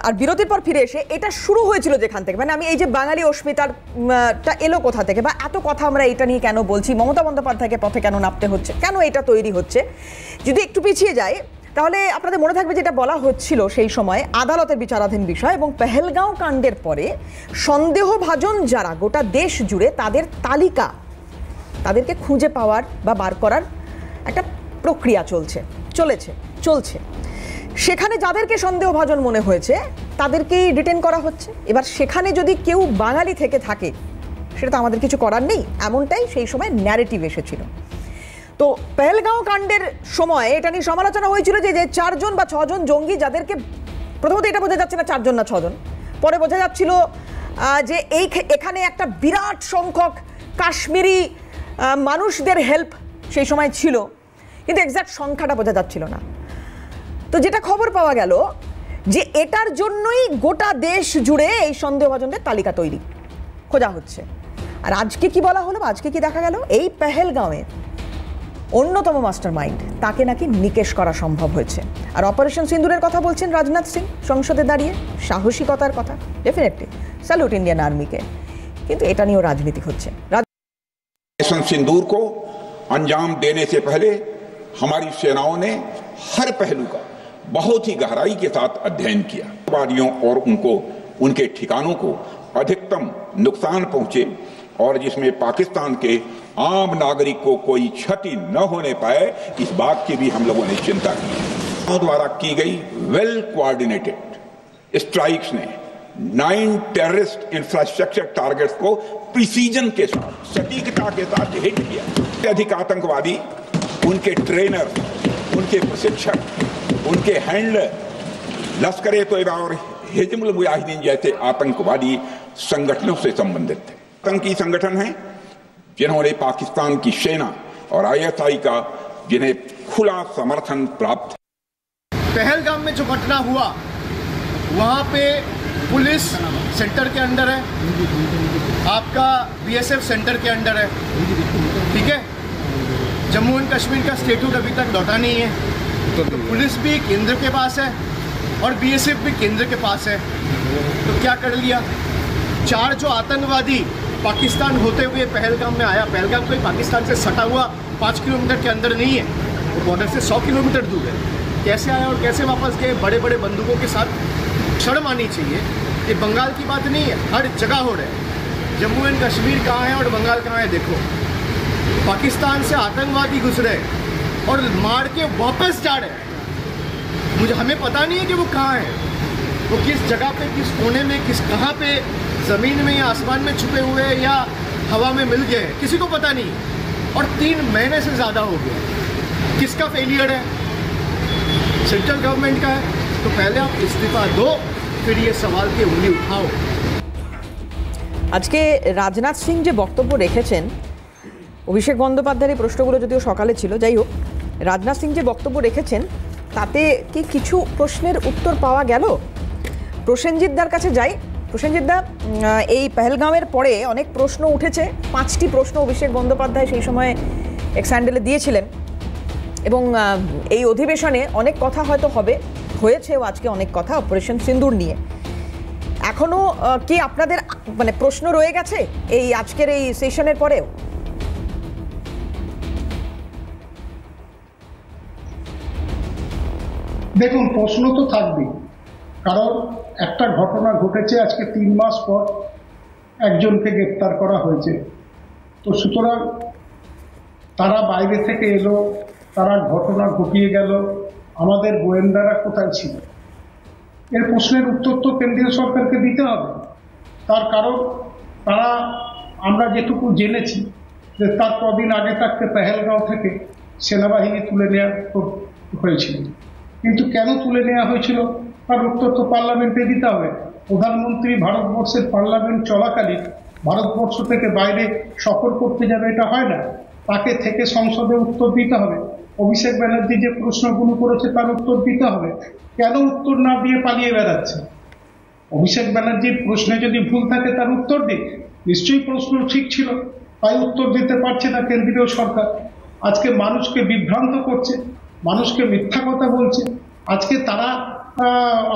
আর বিরতির পর ফিরে এসে এটা শুরু হয়েছিল যেখান থেকে, মানে আমি এই যে বাঙালি অস্মিতারটা এলো কোথা থেকে, বা এত কথা আমরা এটা নিয়ে কেন বলছি, মমতা বন্দ্যোপাধ্যায়কে পথে কেন নামতে হচ্ছে, কেন এটা তৈরি হচ্ছে, যদি একটু পিছিয়ে যায় তাহলে আপনাদের মনে থাকবে যেটা বলা হচ্ছিল সেই সময় আদালতের বিচারাধীন বিষয়, এবং পেহেলগাঁও কাণ্ডের পরে সন্দেহভাজন যারা গোটা দেশ জুড়ে, তাদের তালিকা, তাদেরকে খুঁজে পাওয়ার বা বার করার একটা প্রক্রিয়া চলছে। সেখানে যাদেরকে সন্দেহভাজন মনে হয়েছে তাদেরকেই ডিটেন করা হচ্ছে। এবার সেখানে যদি কেউ বাঙালি থেকে থাকে, সেটা তো আমাদের কিছু করার নেই, এমনটাই সেই সময় ন্যারেটিভ এসেছিল। তো পেহেলগাঁও কাণ্ডের সময় এটা নিয়ে সমালোচনা হয়েছিল যে 4 জন বা 6 জন জঙ্গি, যাদেরকে প্রথমত এটা বোঝা যাচ্ছে না 4 জন না 6 জন, পরে বোঝা যাচ্ছিল যে এখানে একটা বিরাট সংখ্যক কাশ্মীরি মানুষদের হেল্প সেই সময় ছিল, কিন্তু এক্সাক্ট সংখ্যাটা বোঝা যাচ্ছিল না। তো যেটা খবর পাওয়া গেল যে এটার জন্যই গোটা দেশ জুড়ে এই সন্দেহভাজনদের তালিকা তৈরি, খোঁজা হচ্ছে। আর আজকে কি বলা হলো, আজকে কি দেখা গেল, এই পেহেলগাঁওয়ে অন্যতম মাস্টার মাইন্ড, তাকে নাকি নিকেশ করা সম্ভব হয়েছে। আর অপারেশন সিন্দুরের কথা বলছেন রাজনাথ সিং সংসদে দাঁড়িয়ে, সাহসিকতার কথা, ডেফিনেটলি স্যালুট ইন্ডিয়ান আর্মিকে, কিন্তু এটা নিয়েও রাজনীতি হচ্ছে। ऑपरेशन सिंदूर को अंजाम देने से पहले हमारी सेनाओं ने हर पहलू का बहुत ही गहराई के साथ अध्ययन किया। वादियों और उनके ठिकानों को अधिकतम नुकसान पहुंचे और जिसमें पाकिस्तान के आम नागरिक को कोई क्षति न होने पाए, इस बात की भी हम लोगों ने चिंता की। द्वारा की गई वेल कोऑर्डिनेटेड स्ट्राइक्स ने 9 टेररिस्ट इंफ्रास्ट्रक्चर टारगेट्स को प्रिसीजन के साथ, सटीकता के साथ हिट किया। अधिक आतंकवादी, उनके ट्रेनर, उनके प्रशिक्षक, उनके हैंडलर लश्कर-ए-तोयबा और हिजबुल मुजाहिदीन जैसे आतंकवादी संगठनों से संबंधित थे। आतंकी संगठन हैं जिन्होंने पाकिस्तान की सेना और ISI का जिन्हें खुला समर्थन प्राप्त। पहलगाम में जो घटना हुआ, वहाँ पे पुलिस सेंटर के अंडर है, आपका BSF सेंटर के अंडर है, ठीक है। जम्मू एंड कश्मीर का स्टेटहुड अभी तक लौटा नहीं है, तो पुलिस भी केंद्र के पास है और BSF भी केंद्र के पास है। तो क्या कर लिया, 4 जो आतंकवादी पाकिस्तान होते हुए पहलगाम में आया, पहलगाम कोई पाकिस्तान से सटा हुआ 5 किलोमीटर के अंदर नहीं है, वो बॉर्डर से 100 किलोमीटर दूर है। कैसे आया और कैसे वापस गए, बड़े बड़े बंदूकों के साथ। शर्म आनी चाहिए, ये बंगाल की बात नहीं है, हर जगह हो रहा है। जम्मू एंड कश्मीर कहाँ है और बंगाल कहाँ है देखो। पाकिस्तान से आतंकवादी घुस रहे और मार के वापस जा रहे हैं। मुझे हमें पता नहीं है कि वो कहाँ है, वो किस जगह पे, किस कोने में, किस कहाँ पे, ज़मीन में या आसमान में छुपे हुए हैं या हवा में मिल गए, किसी को पता नहीं। और 3 महीने से ज़्यादा हो गया। किसका फेलियर है? सेंट्रल गवर्नमेंट का है। तो पहले आप इस्तीफा दो, फिर ये सवाल की उंगली उठाओ। আজকে রাজনাথ সিং যে বক্তব্য রেখেছেন, অভিষেক বন্দ্যোপাধ্যায়ের এই প্রশ্নগুলো যদিও সকালে ছিল, যাই হোক রাজনাথ সিং যে বক্তব্য রেখেছেন তাতে কি কিছু প্রশ্নের উত্তর পাওয়া গেল? প্রসেনজিৎদার কাছে যাই। প্রসেনজিৎদা, এই পেহেলগাঁওয়ের পরে অনেক প্রশ্ন উঠেছে। 5টি প্রশ্ন অভিষেক বন্দ্যোপাধ্যায় সেই সময় এক্স হ্যান্ডেলে দিয়েছিলেন এবং এই অধিবেশনে অনেক কথা হয়তো হবে, হয়েছেও আজকে অনেক কথা অপারেশন সিন্দুর নিয়ে। এখনো কি আপনাদের মানে প্রশ্ন রয়ে গেছে এই আজকের এই সেশনের পরেও? দেখুন, প্রশ্ন তো থাকবেই, কারণ একটা ঘটনা ঘটেছে আজকে 3 মাস পর একজনকে গ্রেপ্তার করা হয়েছে। তো সুতরাং তারা বাইরে থেকে এলো, তারা ঘটনা ঘটিয়ে গেল, আমাদের গোয়েন্দারা কোথায় ছিল? এর প্রশ্নের উত্তর তো কেন্দ্রীয় সরকারকে দিতে হবে। তার কারণ তারা, আমরা যেটুকু জেনেছি যে তার কদিন আগে থাকতে পেহেলগাঁও থেকে সেনাবাহিনী তুলে নেওয়া হয়েছিল। কিন্তু কেন তুলে নেওয়া হয়েছিল তার উত্তর তো পার্লামেন্টে দিতে হবে। প্রধানমন্ত্রী ভারতবর্ষের পার্লামেন্ট চলাকালীন ভারতবর্ষ থেকে বাইরে সফর করতে যাবে, এটা হয় না। তাকে থেকে সংসদে উত্তর দিতে হবে। অভিষেক ব্যানার্জি যে প্রশ্নগুলো করেছে তার উত্তর দিতে হবে। কেন উত্তর না দিয়ে পালিয়ে বেড়াচ্ছে? অভিষেক ব্যানার্জির প্রশ্নে যদি ভুল থাকে তার উত্তর দিক, নিশ্চয়ই প্রশ্ন ঠিক ছিল, তাই উত্তর দিতে পারছে না কেন্দ্রীয় সরকার। আজকে মানুষকে বিভ্রান্ত করছে, মানুষকে মিথ্যা কথা বলছে। আজকে তারা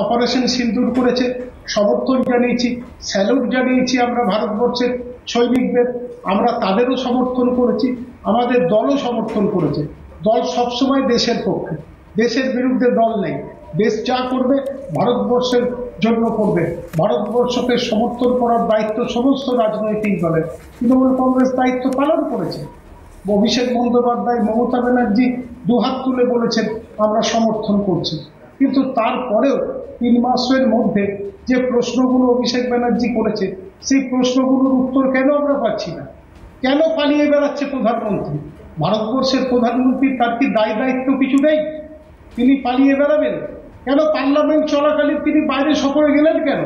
অপারেশন সিন্দুর করেছে, সমর্থন জানিয়েছি, স্যালুট জানিয়েছি আমরা ভারতবর্ষের সৈনিকদের, আমরা তাদেরও সমর্থন করেছি, আমাদের দলও সমর্থন করেছে। দল সবসময় দেশের পক্ষে, দেশের বিরুদ্ধে দল নেই। দেশ যা করবে ভারতবর্ষের জন্য করবে। ভারতবর্ষকে সমর্থন করার দায়িত্ব সমস্ত রাজনৈতিক দলের। তৃণমূল কংগ্রেস দায়িত্ব পালন করেছে। অভিষেক বন্দ্যোপাধ্যায়, মমতা ব্যানার্জি দুহাত তুলে বলেছেন আমরা সমর্থন করছি। কিন্তু তারপরেও 3 মাসের মধ্যে যে প্রশ্নগুলো অভিষেক ব্যানার্জি করেছে সেই প্রশ্নগুলোর উত্তর কেন আমরা পাচ্ছি না? কেন পালিয়ে বেড়াচ্ছে প্রধানমন্ত্রী? ভারতবর্ষের প্রধানমন্ত্রী, তার কি দায়িত্ব কিছু নেই? তিনি পালিয়ে বেড়াবেন কেন? পার্লামেন্ট চলাকালীন তিনি বাইরে সফরে গেলেন কেন?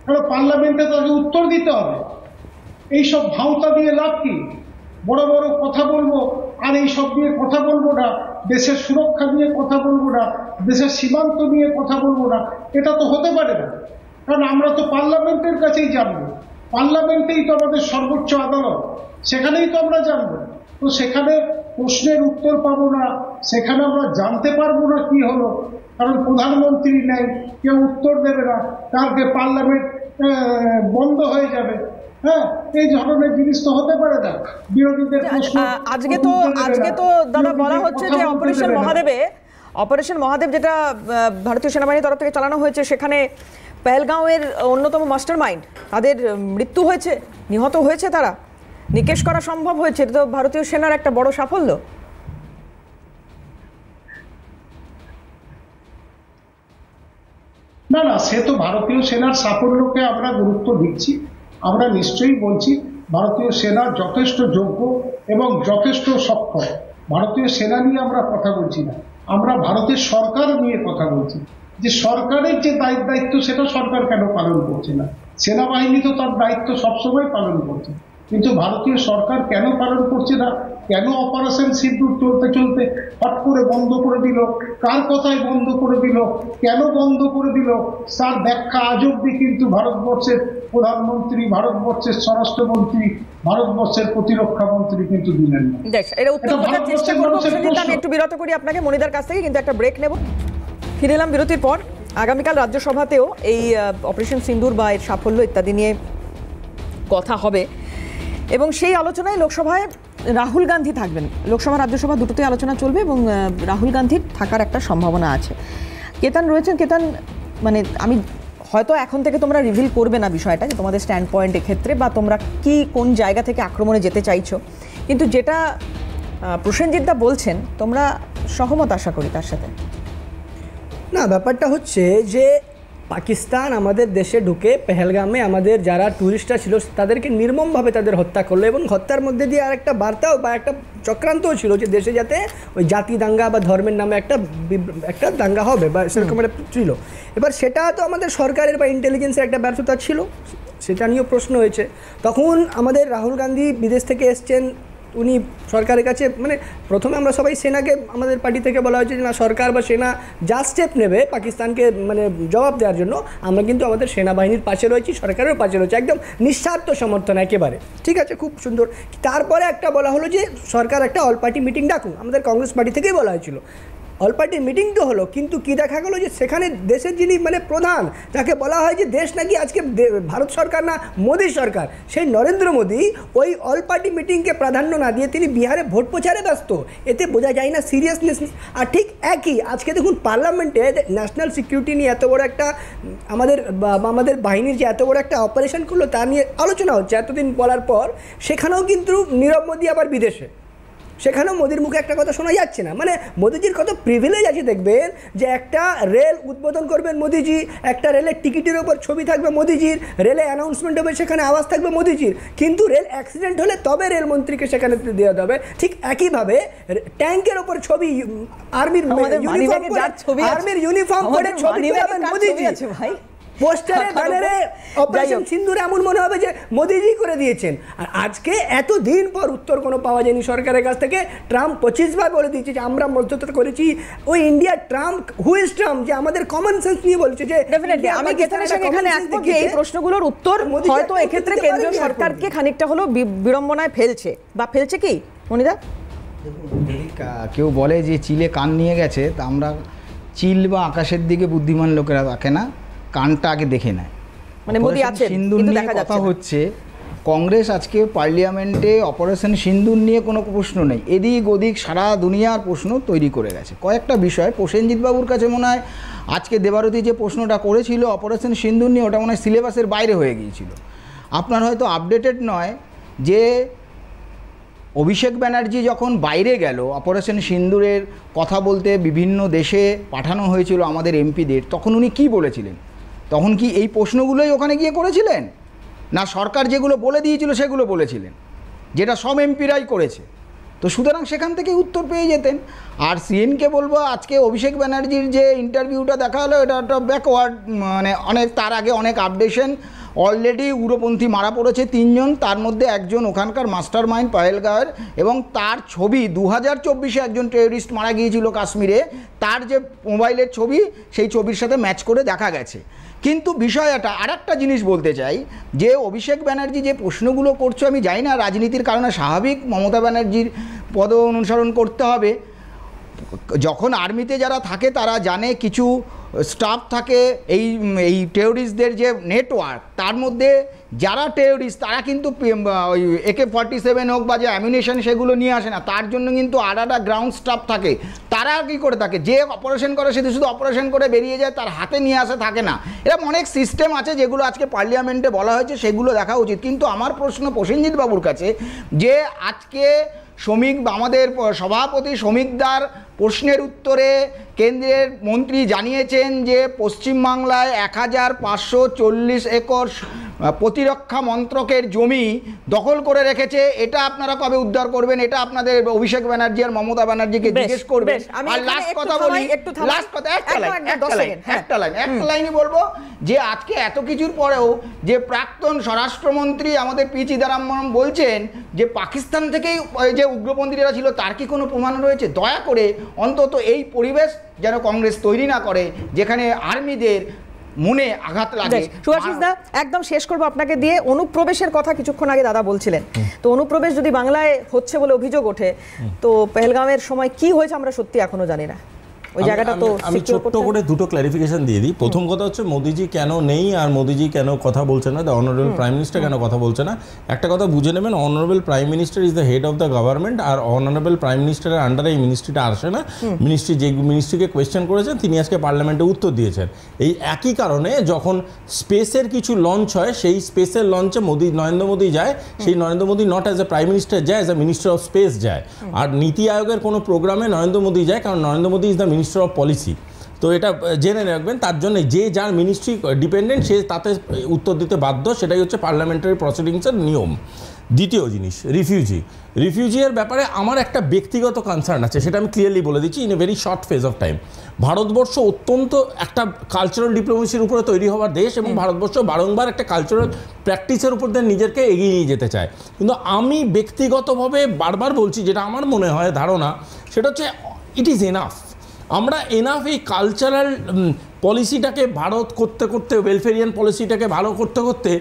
কারণ পার্লামেন্টে তাকে উত্তর দিতে হবে। এইসব ভাওতা দিয়ে লাভ কি? বড় বড় কথা বলবো আর এইসব নিয়ে কথা বলবো না, দেশের সুরক্ষা নিয়ে কথা বলবো না, দেশের সীমান্ত নিয়ে কথা বলবো না, এটা তো হতে পারে না। কারণ আমরা তো পার্লামেন্টের কাছেই জানবো, পার্লামেন্টেই তো আমাদের সর্বোচ্চ আদালত, সেখানেই তো আমরা জানবো। তো সেখানে প্রশ্নের উত্তর পাবো না, সেখানে আমরা জানতে পারবো না কি হলো, কারণ প্রধানমন্ত্রী নেই, কেউ উত্তর দেবে না, কালকে পার্লামেন্ট বন্ধ হয়ে যাবে। হ্যাঁ, এই ধরনের জিনিস তো হতে পারে না। বিরোধীদের আজকে তো দাদা বলা হচ্ছে যে অপারেশন মহাদেব যেটা ভারতীয় সেনাবাহিনীর তরফ থেকে চালানো হয়েছে, সেখানে পেহেলগাঁওয়ের অন্যতম মাস্টারমাইন্ড তাদের মৃত্যু হয়েছে, নিহত হয়েছে, তারা নিকেশ করা সম্ভব হয়েছে। এটা তো ভারতীয় সেনার একটা বড় সাফল্য। না না, সে তো ভারতীয় সেনার সাফল্যকে আমরা গুরুত্ব দিচ্ছি। আমরা নিশ্চয়ই বলছি ভারতীয় সেনা যথেষ্ট যোগ্য এবং যথেষ্ট সক্ষম। ভারতীয় সেনা নিয়ে আমরা কথা বলছি না, আমরা ভারতের সরকার নিয়ে কথা বলছি। যে সরকারের যে দায়িত্ব সেটা সরকার কেন পালন করছে না? সেনাবাহিনী তো তার দায়িত্ব সবসময় পালন করছে, কিন্তু ভারতীয় সরকার কেন পালন করছে না? কেন অপারেশন সিন্দুর চলতে চলতে হট করে বন্ধ করে দিল? কার কথায় বন্ধ করে দিল? কেন বন্ধ করে দিল? তার ব্যাখ্যা আজ অব্দি কিন্তু ভারতবর্ষের প্রধানমন্ত্রী, ভারতবর্ষের স্বরাষ্ট্রমন্ত্রী, ভারতবর্ষের প্রতিরক্ষা মন্ত্রী কিন্তু দিলেন না। এটা উত্তর খোঁজার চেষ্টা করব। আমি একটু বিরত করি আপনাকে মনিদার কাছ থেকে, কিন্তু একটা ব্রেক নেব। ফিরে এলাম বিরতির পর। আগামীকাল রাজ্যসভাতেও এই অপারেশন সিন্দুর বা এর সাফল্য ইত্যাদি নিয়ে কথা হবে এবং সেই আলোচনায় লোকসভায় রাহুল গান্ধী থাকবেন। লোকসভা রাজ্যসভা দুটোতেই আলোচনা চলবে এবং রাহুল গান্ধীর থাকার একটা সম্ভাবনা আছে। কেতান রয়েছেন। কেতান, মানে আমি হয়তো এখন থেকে তোমরা রিভিল করবে না বিষয়টা, যে তোমাদের স্ট্যান্ড পয়েন্ট এক্ষেত্রে বা তোমরা কি কোন জায়গা থেকে আক্রমণে যেতে চাইছো, কিন্তু যেটা প্রসেনজিৎ দা বলছেন তোমরা সহমত আশা করি তার সাথে। না, ব্যাপারটা হচ্ছে যে পাকিস্তান আমাদের দেশে ঢুকে পেহেলগামে আমাদের যারা ট্যুরিস্টরা ছিল তাদেরকে নির্মমভাবে তাদের হত্যা করলো, এবং হত্যার মধ্যে দিয়ে আর একটা বার্তাও বা একটা চক্রান্তও ছিল যে দেশে যাতে ওই জাতি দাঙ্গা বা ধর্মের নামে একটা দাঙ্গা হবে বা সেরকম একটা ছিল। এবার সেটা তো আমাদের সরকারের বা ইন্টেলিজেন্সের একটা ব্যর্থতা ছিল, সেটা নিয়েও প্রশ্ন হয়েছে। তখন আমাদের রাহুল গান্ধী বিদেশ থেকে এসছেন, উনি সরকারের কাছে মানে প্রথমে আমরা সবাই সেনাকে আমাদের পার্টি থেকে বলা হয়েছে যে না, সরকার বা সেনা যা স্টেপ নেবে পাকিস্তানকে মানে জবাব দেওয়ার জন্য আমরা কিন্তু আমাদের সেনাবাহিনীর পাশে রয়েছি, সরকারের পাশে রয়েছে, একদম নিঃস্বার্থ সমর্থন একেবারে, ঠিক আছে, খুব সুন্দর। তারপরে একটা বলা হলো যে সরকার একটা অল পার্টি মিটিং ডাকুন, আমাদের কংগ্রেস পার্টি থেকেই বলা হয়েছিল। অল পার্টি মিটিং তো হলো, কিন্তু কি দেখা গেলো যে সেখানে দেশের যিনি মানে প্রধান, যাকে বলা হয় যে দেশ নাকি আজকে ভারত সরকার না মোদী সরকার, সেই নরেন্দ্র মোদী ওই অল পার্টি মিটিংকে প্রাধান্য না দিয়ে তিনি বিহারে ভোট প্রচারে ব্যস্ত। এতে বোঝা যায় না সিরিয়াসনেস। আর ঠিক একই আজকে দেখুন পার্লামেন্টে ন্যাশনাল সিকিউরিটি নিয়ে এত বড় একটা আমাদের বাহিনীর যে এত বড় একটা অপারেশন করলো তা নিয়ে আলোচনা হচ্ছে এতদিন বলার পর, সেখানেও কিন্তু নীরব মোদী আবার বিদেশে, সেখানেও মোদির মুখে একটা কথা শোনা যাচ্ছে না। মানে মোদিজির কত প্রিভিলেজ আছে দেখবেন, যে একটা রেল উদ্বোধন করবেন মোদিজি, একটা রেলের টিকিটের ওপর ছবি থাকবে মোদিজির, রেলে অ্যানাউন্সমেন্ট হবে সেখানে আওয়াজ থাকবে মোদিজির, কিন্তু রেল অ্যাক্সিডেন্ট হলে তবে রেলমন্ত্রীকে সেখানে দেওয়া হবে। ঠিক একইভাবে ট্যাঙ্কের ওপর ছবি, আর্মির ইউনিফর্ম পরে ছবি মোদিজি ভাই, পোস্টারে ব্যানারে অপারেশন সিন্দুর এমন মনে হবে যে মোদিজি করে দিয়েছেন। আর আজকে এতদিন পর উত্তর কোনো পাওয়া যায়নি সরকারের কাছ থেকে। ট্রাম্প 25 বার বলে দিয়েছে যে আমরা মধ্যস্থতা করেছি। ওই India Trump, who is Trump, যে আমাদের কমন সেন্স নিয়ে বলছে যে ডেফিনেটলি আমি গেতানের সঙ্গে এখানে একমত যে এই প্রশ্নগুলোর উত্তর হয়তো এক্ষেত্রে কেন্দ্রীয় সরকারকে খানিকটা হলো বিড়ম্বনায় ফেলছে বা ফেলছে কি মনিদা? কেউ বলে যে চিলে কান নিয়ে গেছে, তা আমরা চিল বা আকাশের দিকে বুদ্ধিমান লোকেরা দেখে না, কানটা আগে দেখে নেয়। মানে মোদি আছে সিন্দুর নিয়ে কথা হচ্ছে, কংগ্রেস আজকে পার্লামেন্টে অপারেশন সিন্দুর নিয়ে কোনো প্রশ্ন নেই, এদিক ওদিক সারা দুনিয়ার প্রশ্ন তৈরি করে গেছে। কয়েকটা বিষয় প্রসেনজিৎ বাবুর কাছে মনে হয় আজকে দেবারতী যে প্রশ্নটা করেছিল অপারেশন সিন্দুর নিয়ে, ওটা মনে হয় সিলেবাসের বাইরে হয়ে গিয়েছিল। আপনার হয়তো আপডেটেড নয় যে অভিষেক ব্যানার্জি যখন বাইরে গেল অপারেশন সিন্দুরের কথা বলতে, বিভিন্ন দেশে পাঠানো হয়েছিল আমাদের এমপিদের, তখন উনি কি বলেছিলেন? তখন কি এই প্রশ্নগুলোই ওখানে গিয়ে করেছিলেন, না সরকার যেগুলো বলে দিয়েছিল সেগুলো বলেছিলেন, যেটা সব এমপিরাই করেছে? তো সুতরাং সেখান থেকে উত্তর পেয়ে যেতেন। আর সিএনকে বলবো, আজকে অভিষেক ব্যানার্জির যে ইন্টারভিউটা দেখা হলো, এটা একটা ব্যাকওয়ার্ড, মানে অনেক তার আগে অনেক আপডেশন। অলরেডি উগ্রপন্থী মারা পড়েছে 3 জন, তার মধ্যে একজন ওখানকার মাস্টার মাইন্ড পাহেলগাঁওয়ের, এবং তার ছবি 2024-এ একজন টেররিস্ট মারা গিয়েছিল কাশ্মীরে, তার যে মোবাইলের ছবি সেই ছবির সাথে ম্যাচ করে দেখা গেছে। কিন্তু বিষয়টা আর একটা জিনিস বলতে চাই, যে অভিষেক ব্যানার্জি যে প্রশ্নগুলো করছো, আমি জানি না রাজনীতির কারণে স্বাভাবিক মমতা ব্যানার্জির পদ অনুসরণ করতে হবে। যখন আর্মিতে যারা থাকে তারা জানে কিছু স্টাফ থাকে এই টেররিস্টদের যে নেটওয়ার্ক, তার মধ্যে যারা টেররিস্ট তারা কিন্তু ওই AK-47 হোক বা যে অ্যামিউনিশন সেগুলো নিয়ে আসে না, তার জন্য কিন্তু আলাদা গ্রাউন্ড স্টাফ থাকে। তারা কী করে থাকে, যে অপারেশন করে সে শুধু অপারেশন করে বেরিয়ে যায়, তার হাতে নিয়ে আসে থাকে না। এরকম অনেক সিস্টেম আছে যেগুলো আজকে পার্লামেন্টে বলা হয়েছে, সেগুলো দেখা উচিত। কিন্তু আমার প্রশ্ন প্রসেনজিৎ বাবুর কাছে, যে আজকে আমাদের সভাপতি শ্রমিকদার প্রশ্নের উত্তরে কেন্দ্রের মন্ত্রী জানিয়েছেন যে পশ্চিমবাংলায় 1540 একর প্রতিরক্ষা মন্ত্রকের জমি দখল করে রেখেছে। এটা আপনারা কবে উদ্ধার করবেন? এটা আপনাদের অভিষেক ব্যানার্জি আর মমতা ব্যানার্জিকে জিজ্ঞেস করবেন। আর লাস্ট কথা বলি, লাস্ট কথা একটা লাইনই বলবো, যে আজকে এত কিছুর পরেও যে প্রাক্তন স্বরাষ্ট্রমন্ত্রী আমাদের পি চিদাম্বরম বলছেন যে পাকিস্তান থেকেই যে উগ্রপন্থীরা ছিল, তার কি কোনো প্রমাণ রয়েছে? দয়া করে অন্তত এই পরিবেশ যেন কংগ্রেস তৈরি না করে যেখানে আর্মিদের মনে আঘাত লাগে। সুভাষিস দা, একদম শেষ করবো আপনাকে দিয়ে। অনুপ্রবেশের কথা কিছুক্ষণ আগে দাদা বলছিলেন, তো অনুপ্রবেশ যদি বাংলায় হচ্ছে বলে অভিযোগ ওঠে, তো পেহেলগাঁওয়ের সময় কি হয়েছে আমরা সত্যি এখনো জানি না। ওই জায়গাটা তো আমি ছোট্ট করে দুটো ক্লারিফিকেশন দিয়ে দিই। প্রথম কথা হচ্ছে মোদিজি কেন নেই আর মোদিজি কেন কথা বলছে না, দ্য অনারেবল প্রাইম মিনিস্টার কেন কথা বলছে না। একটা কথা বুঝে নেবেন, honourable prime minister is the head of the government, আর অনারেবল প্রাইম মিনিস্টারের আন্ডারে এই মিনিস্ট্রিটা আসে না। মিনিস্ট্রি যে মিনিস্ট্রিকে কোয়েশ্চেন করেছেন তিনি আজকে পার্লামেন্টে উত্তর দিয়েছেন। এই একই কারণে যখন স্পেসের কিছু লঞ্চ হয়, সেই স্পেসের লঞ্চে নরেন্দ্র মোদী যায়, সেই Narendra Modi not as a prime minister যায়, as a minister of space যায়। আর নীতি আয়োগের কোনো প্রোগ্রামে নরেন্দ্র মোদী যায়, কারণ Narendra Modi is the minister of policy. তো এটা জেনে রাখবেন, তার জন্য যে যার মিনিস্ট্রি ডিপেন্ডেন্ট সে তাতে উত্তর দিতে বাধ্য, সেটাই হচ্ছে পার্লামেন্টারি প্রসিডিংসের নিয়ম। দ্বিতীয় জিনিস, রিফিউজির ব্যাপারে আমার একটা ব্যক্তিগত কনসার্ন আছে, সেটা আমি ক্লিয়ারলি বলে দিচ্ছি in a very short phase of time. Bharatvarsha অত্যন্ত একটা কালচারাল ডিপ্লোমেসির উপরে তৈরি হওয়ার দেশ, এবং ভারতবর্ষ বারংবার একটা কালচারাল প্র্যাকটিসের উপর দিয়ে নিজেকে এগিয়ে নিয়ে যেতে চায়। কিন্তু আমি ব্যক্তিগতভাবে বারবার বলছি, যেটা আমার মনে হয় ধারণা, সেটা হচ্ছে ইট ইজ এনাফ। আমরা এনাফ এই কালচারাল পলিসিটাকে ভারত করতে করতে, ওয়েলফেয়ারিয়ান পলিসিটাকে ভালো করতে করতে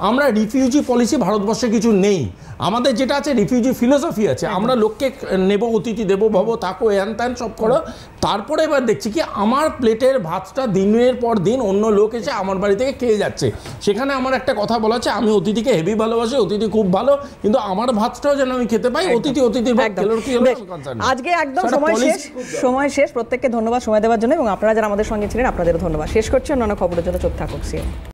আমরা রিফিউজি পলিসি ভারতবর্ষে কিছু নেই। আমাদের যেটা আছে রিফিউজি ফিলোসফি আছে, আমরা লোককে নেব, অতিথি দেবো, ভাবো, থাকো, হ্যান ত্যান সব করো। তারপরে এবার দেখছি কি আমার প্লেটের ভাতটা দিনের পর দিন অন্য লোক এসে আমার বাড়ি থেকে খেয়ে যাচ্ছে। সেখানে আমার একটা কথা বলা আছে, আমি অতিথিকে হেভি ভালোবাসি, অতিথি খুব ভালো, কিন্তু আমার ভাতটাও যেন আমি খেতে পাই। অতিথির ভাত খেলোর কি হলো? আজকে একদম সময় শেষ। প্রত্যেককে ধন্যবাদ সময় দেওয়ার জন্য, এবং আপনারা যারা আমাদের সঙ্গে ছিলেন আপনাদেরও ধন্যবাদ। শেষ করছি, অন্যান্য খবরের জন্য চোখ থাকুক।